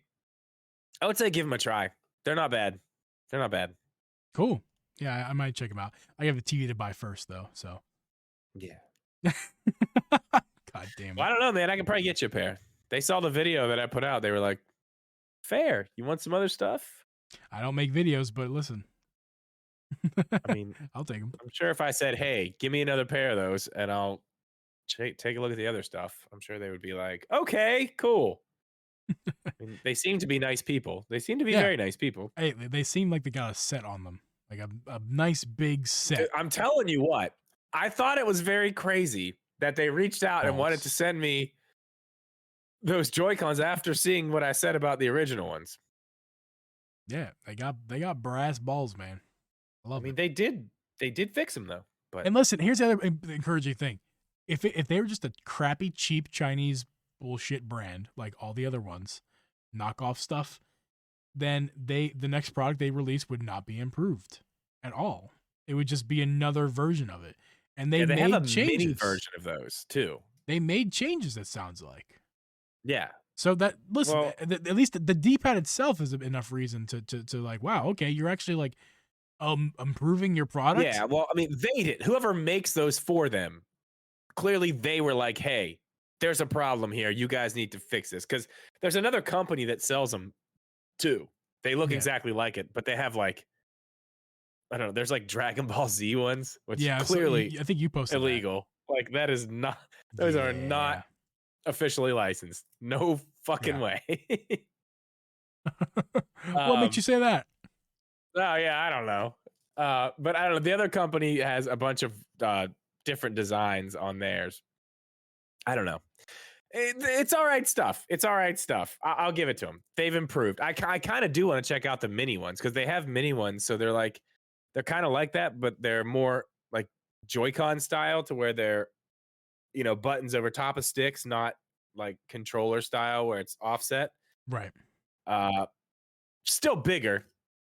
give them a try. They're not bad. Cool. Yeah, I might check them out. I have a TV to buy first, though. So yeah. God damn it. Well, I don't know, man. I can probably get you a pair. They saw the video that I put out. They were like, "Fair. You want some other stuff?" I don't make videos, but listen. I mean, I'll take them. I'm sure if I said, "Hey, give me another pair of those," and I'll take a look at the other stuff, I'm sure they would be like, "Okay, cool." I mean, they seem to be nice people. They seem to be very nice people. Hey, they seem like they got a set on them, like a nice big set. I'm telling you what, I thought it was very crazy that they reached out and wanted to send me those Joy-Cons after seeing what I said about the original ones. Yeah, they got brass balls, man. I love it. They did fix them though. But and listen, here's the other encouraging thing: if they were just a crappy, cheap Chinese bullshit brand like all the other ones, knockoff stuff, then the next product they release would not be improved at all. It would just be another version of it. And they made have a changes. mini version of those too. They made changes. It sounds like. Yeah. So that listen, at least the D-pad itself is enough reason to like, wow, okay, you're actually like improving your product. Yeah. Well, I mean, they did. Whoever makes those for them, clearly they were like, hey, there's a problem here. You guys need to fix this, because there's another company that sells them too. They look exactly like it, but they have like, I don't know. There's like Dragon Ball Z ones, which clearly so I think you posted illegal. That. Like that is not. Those are not officially licensed. No fucking way. What makes you say that? Oh yeah, I don't know. But I don't know. The other company has a bunch of different designs on theirs. I don't know. It's all right stuff. It's all right stuff. I'll give it to them. They've improved. I kind of do want to check out the mini ones, because they have mini ones. So they're kind of like that, but they're more like Joy-Con style, to where they're, buttons over top of sticks, not like controller style where it's offset. Right. Still bigger.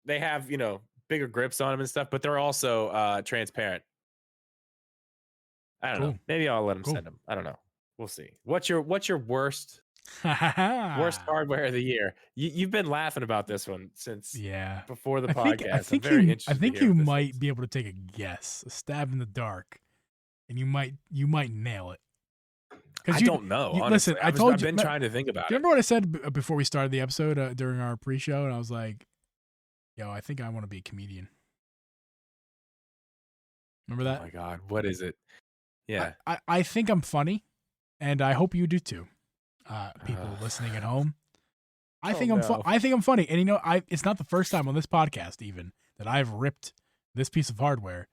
They have, bigger grips on them and stuff, but they're also transparent. I don't know. Maybe I'll let them send them. I don't know. We'll see. What's your worst hardware of the year? You've been laughing about this one since before the podcast. I think you might be able to take a guess, a stab in the dark, and you might nail it. I don't know. Listen, I've been trying to think about it. Do you remember what I said before we started the episode during our pre-show? And I was like, "Yo, I think I want to be a comedian." Remember that? Oh my God, what is it? Yeah, I think I'm funny, and I hope you do too. People listening at home, I think I'm funny, and it's not the first time on this podcast even that I've ripped this piece of hardware,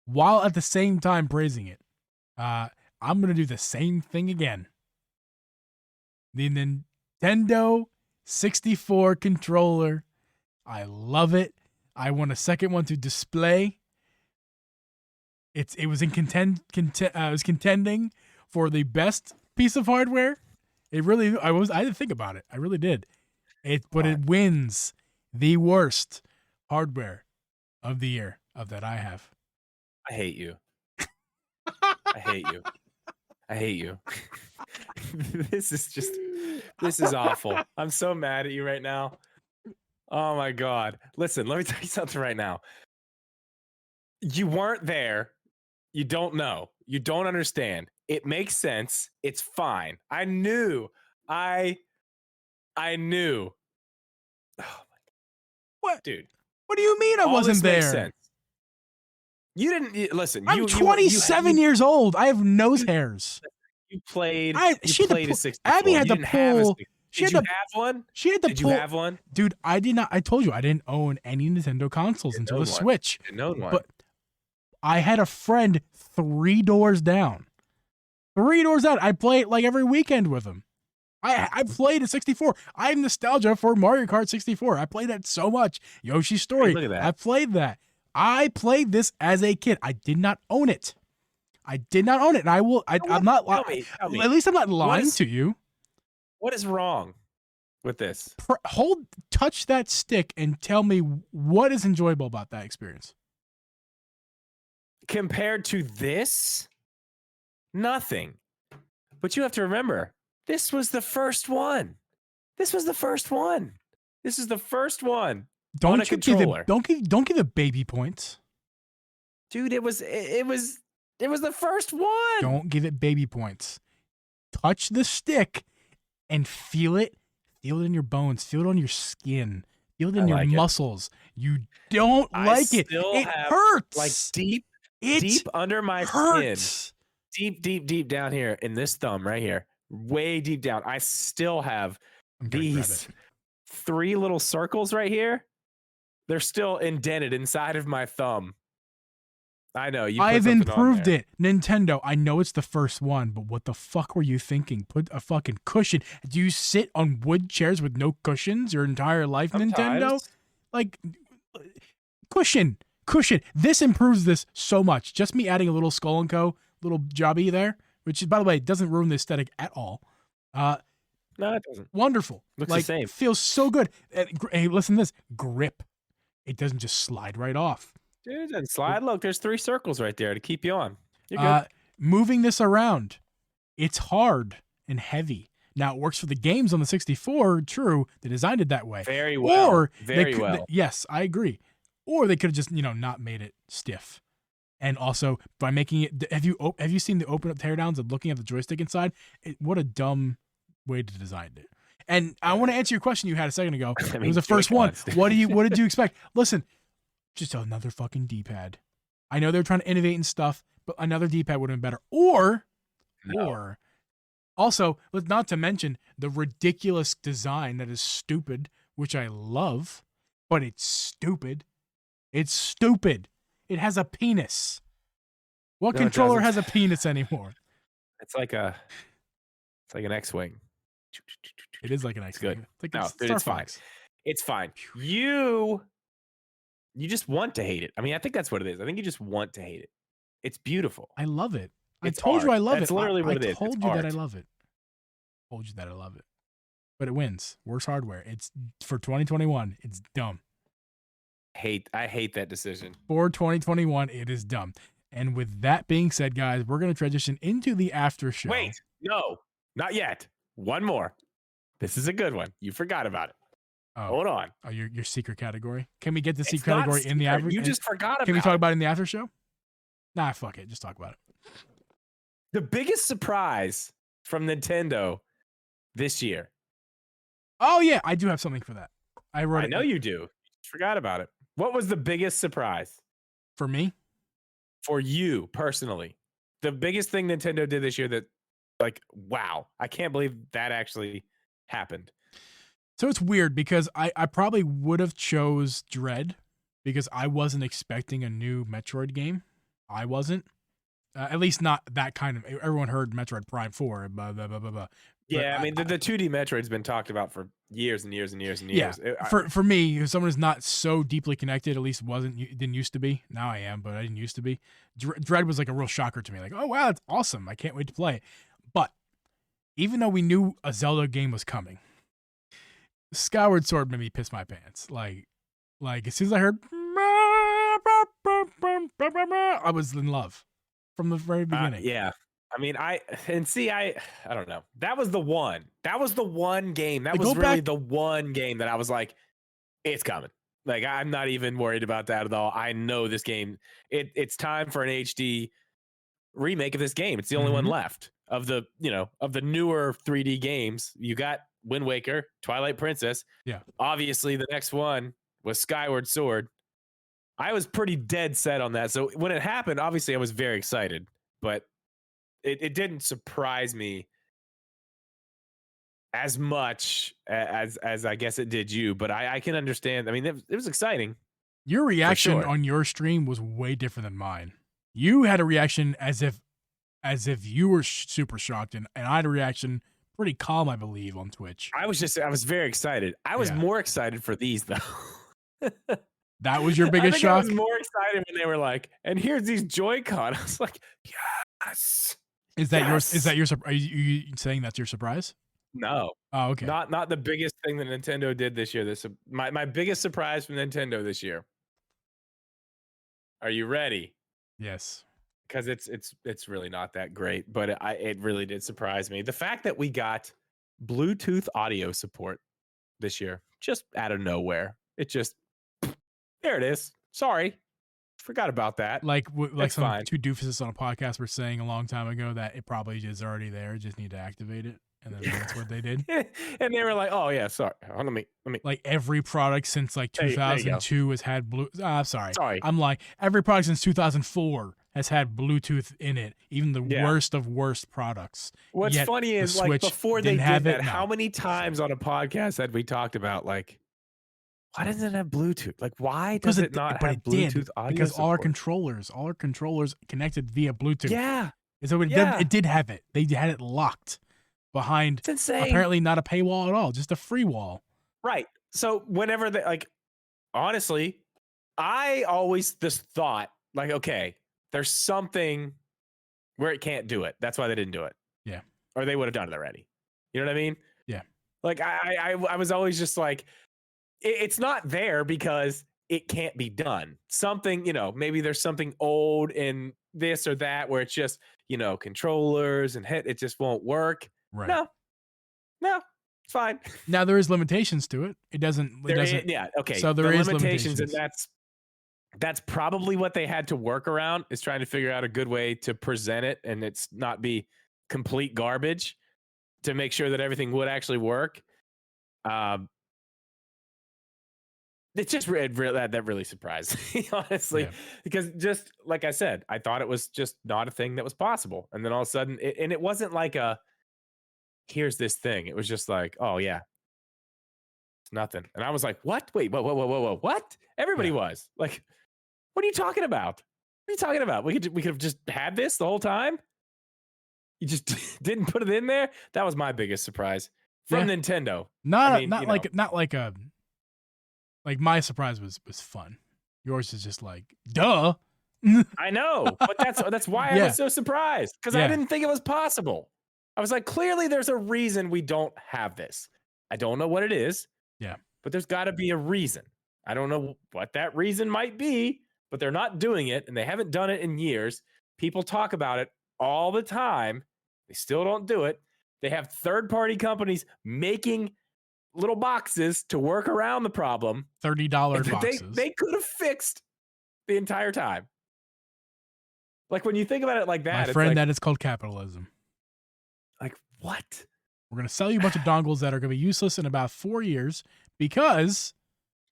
while at the same time praising it. I'm gonna do the same thing again. The Nintendo 64 controller, I love it. I want a second one to display. It was contending for the best piece of hardware. It really, I didn't think about it. I really did. But it wins the worst hardware of the year that I have. I hate you. I hate you. I hate you. This is awful. I'm so mad at you right now. Oh my God. Listen, let me tell you something right now. You weren't there. You don't know. You don't understand. It makes sense. It's fine. I knew. I knew. Oh my God. What? Dude. What do you mean I wasn't there? Sense. You didn't listen. I'm 27 years old. I have nose hairs. You played. She played a 64. Abby had to pull. Did you have one? She had to pull. Did you have one? Dude, I did not. I told you I didn't own any Nintendo consoles until the Switch. Didn't own one. But I had a friend 3 doors down. 3 doors down. I played like every weekend with him. I played a 64. I have nostalgia for Mario Kart 64. I played that so much. Yoshi's Story. Hey, look at that. I played that. I played this as a kid. I did not own it. And I will. I'm not lying. At least I'm not lying to you. What is wrong with this? Touch that stick and tell me what is enjoyable about that experience. Compared to this, nothing. But you have to remember, this was the first one. This is the first one. Don't give it baby points. Dude, it was the first one. Don't give it baby points. Touch the stick and feel it. Feel it in your bones. Feel it on your skin. Feel it in your muscles. You don't like it. It hurts. Like deep under my skin. Deep down here in this thumb right here. Way deep down. I still have these 3 little circles right here. They're still indented inside of my thumb. I know you. I've put something on improved there. it. Nintendo, I know it's the first one, but what the fuck were you thinking? Put a fucking cushion. Do you sit on wood chairs with no cushions your entire life, Nintendo? Sometimes. Like, cushion. This improves this so much. Just me adding a little Skull and Co. little jobby there, which, by the way, doesn't ruin the aesthetic at all. No, it doesn't. Wonderful. Looks like, the same. Feels so good. Hey, listen to this. Grip. It doesn't just slide right off. Dude, and slide. Look, there's 3 circles right there to keep you on. You're good. Moving this around, it's hard and heavy. Now, it works for the games on the 64. True, they designed it that way. Very well. Or very well. Yes, I agree. Or they could have just, not made it stiff. And also, by making it, have you seen the open up teardowns of looking at the joystick inside? What a dumb way to design it. And I want to answer your question you had a second ago. It was the first one. What did you expect? Listen, just another fucking D-pad. I know they're trying to innovate and stuff, but another D-pad would have been better. Or also, not to mention the ridiculous design that is stupid, which I love, but it's stupid. It's stupid. It has a penis. What controller has a penis anymore? It's like an X-wing. It is like an X-wing. Good. It's like No, dude, it's fine. It's fine. You just want to hate it. I mean, I think that's what it is. I think you just want to hate it. It's beautiful. I love it. I It's told you art. I love That's it. literally what it is. I told It's you art. that I love it. Told you that I love it. But it wins. Worst hardware. It's for 2021. It's dumb. I hate that decision. For 2021, it is dumb. And with that being said, guys, we're going to transition into the after show. Wait, no, not yet. One more. This is a good one. You forgot about it. Oh. Hold on. Oh, your secret category. Can we get the secret category in the after? You just forgot about it. Can we talk about it in the after show? Nah, fuck it. Just talk about it. The biggest surprise from Nintendo this year. Oh yeah, I do have something for that. I know you do. You just forgot about it. What was the biggest surprise for me? For you personally, the biggest thing Nintendo did this year that, like, wow, I can't believe that actually happened. So it's weird because I probably would have chose Dread because I wasn't expecting a new Metroid game. I wasn't. At least not that kind of. Everyone heard Metroid Prime 4. Blah, blah, blah, blah, blah. Yeah, I mean, the 2D Metroid's been talked about for years and years and years and years. Yeah, for me, as someone who's not so deeply connected, at least didn't used to be. Now I am, but I didn't used to be. Dread was like a real shocker to me. Like, oh, wow, that's awesome. I can't wait to play it. But even though we knew a Zelda game was coming, Skyward Sword made me piss my pants. Like as soon as I heard, I was in love from the very beginning. Yeah. I mean, I don't know. That was the one. That was the one game. That was really the one game that I was like, it's coming. Like, I'm not even worried about that at all. I know this game. It's time for an HD remake of this game. It's the only one left of the newer 3D games. You got Wind Waker, Twilight Princess. Yeah. Obviously, the next one was Skyward Sword. I was pretty dead set on that. So when it happened, obviously I was very excited, but it didn't surprise me as much as I guess it did you. But I can understand. I mean, it was exciting. Your reaction on your stream was way different than mine. You had a reaction as if you were super shocked, and I had a reaction pretty calm, I believe, on Twitch. I was very excited. I was more excited for these though. That was your biggest shock? I was more excited when they were like, and here's these Joy-Con. I was like, yes. Is that your are you saying that's your surprise? No. Oh, okay. Not the biggest thing that Nintendo did this year. My biggest surprise from Nintendo this year. Are you ready? Yes. Because it's really not that great, but it really did surprise me. The fact that we got Bluetooth audio support this year, just out of nowhere. It just, there it is. Sorry, forgot about that. Like some two doofuses on a podcast were saying a long time ago that it probably is already there. Just need to activate it, and then that's what they did. And they were like, "Oh yeah, sorry. Let me." Like every product since like 2002 has had Sorry, I'm lying. Every product since 2004 has had Bluetooth in it. Even the worst of worst products. What's funny is like before they did that, how many times on a podcast had we talked about like, Why doesn't it have Bluetooth? Like, why Because does it not have Bluetooth audio because all our support? controllers connected via Bluetooth. Yeah, And so it did have it. They had it locked behind it's insane. apparently not a paywall at all, just a free wall. Right. So whenever they like, honestly, I always just thought like, okay, there's something where it can't do it. That's why they didn't do it. Yeah. Or they would have done it already. You know what I mean? Yeah. Like I was always just like, it's not there because it can't be done. Something, maybe there's something old in this or that where it's just, controllers and it just won't work. Right. No, it's fine. Now there is limitations to it. It doesn't. Yeah. Okay. So there is limitations, and that's probably what they had to work around, is trying to figure out a good way to present it and it's not be complete garbage, to make sure that everything would actually work. It's just that really surprised me, honestly, because just like I said, I thought it was just not a thing that was possible. And then all of a sudden, it wasn't like here's this thing. It was just like, oh yeah, it's nothing. And I was like, what? Wait, whoa, what? Everybody was like, what are you talking about? What are you talking about? We could have just had this the whole time. You just didn't put it in there. That was my biggest surprise from Nintendo. Like my surprise was fun. Yours is just like, duh. I know, but that's why I was so surprised, because I didn't think it was possible. I was like, clearly there's a reason we don't have this. I don't know what it is. Yeah. But there's got to be a reason. I don't know what that reason might be, but they're not doing it, and they haven't done it in years. People talk about it all the time. They still don't do it. They have third-party companies making little boxes to work around the problem. $30 boxes. They could have fixed the entire time. Like, when you think about it like that, my friend, that is called capitalism. Like, what? We're going to sell you a bunch of dongles that are going to be useless in about 4 years because...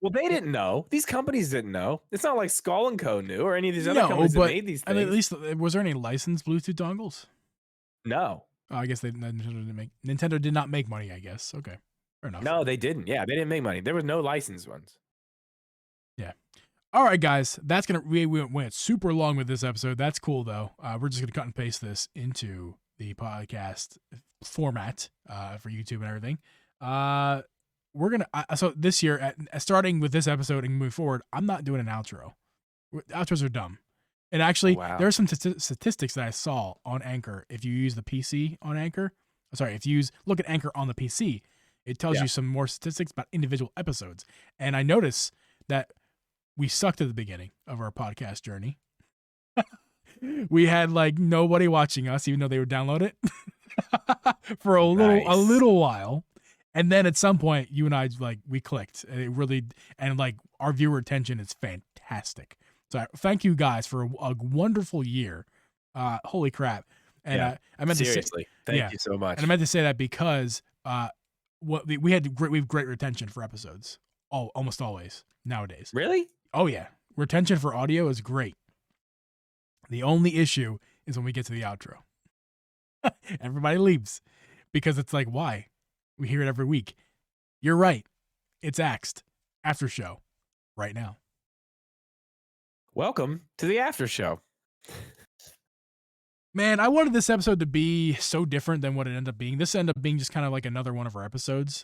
Well, they didn't know. These companies didn't know. It's not like Skull & Co. knew, or any of these other companies that made these things. I mean, at least, was there any licensed Bluetooth dongles? No. Oh, I guess Nintendo did not make money, I guess. Okay. Fair enough. No, they didn't. Yeah, they didn't make money. There was no licensed ones. Yeah. All right, guys. That's going to... We went super long with this episode. That's cool, though. We're just going to cut and paste this into the podcast format for YouTube and everything. We're going to... So this year, starting with this episode and moving forward, I'm not doing an outro. Outros are dumb. And actually, there are some statistics that I saw on Anchor. If you use the PC on Anchor... Sorry, if you look at Anchor on the PC... It tells you some more statistics about individual episodes. And I noticed that we sucked at the beginning of our podcast journey. We had like nobody watching us, even though they would download it for a little while. And then at some point, you and I, like, we clicked. And it really, and like our viewer retention is fantastic. So thank you guys for a wonderful year. Holy crap. And I meant seriously, thank you so much. And I meant to say that because, we have great retention for episodes. Almost always nowadays. Really? Oh yeah. Retention for audio is great. The only issue is when we get to the outro. Everybody leaves because it's like, why? We hear it every week. You're right. It's axed. After show right now. Welcome to the after show. Man, I wanted this episode to be so different than what it ended up being. This ended up being just kind of like another one of our episodes.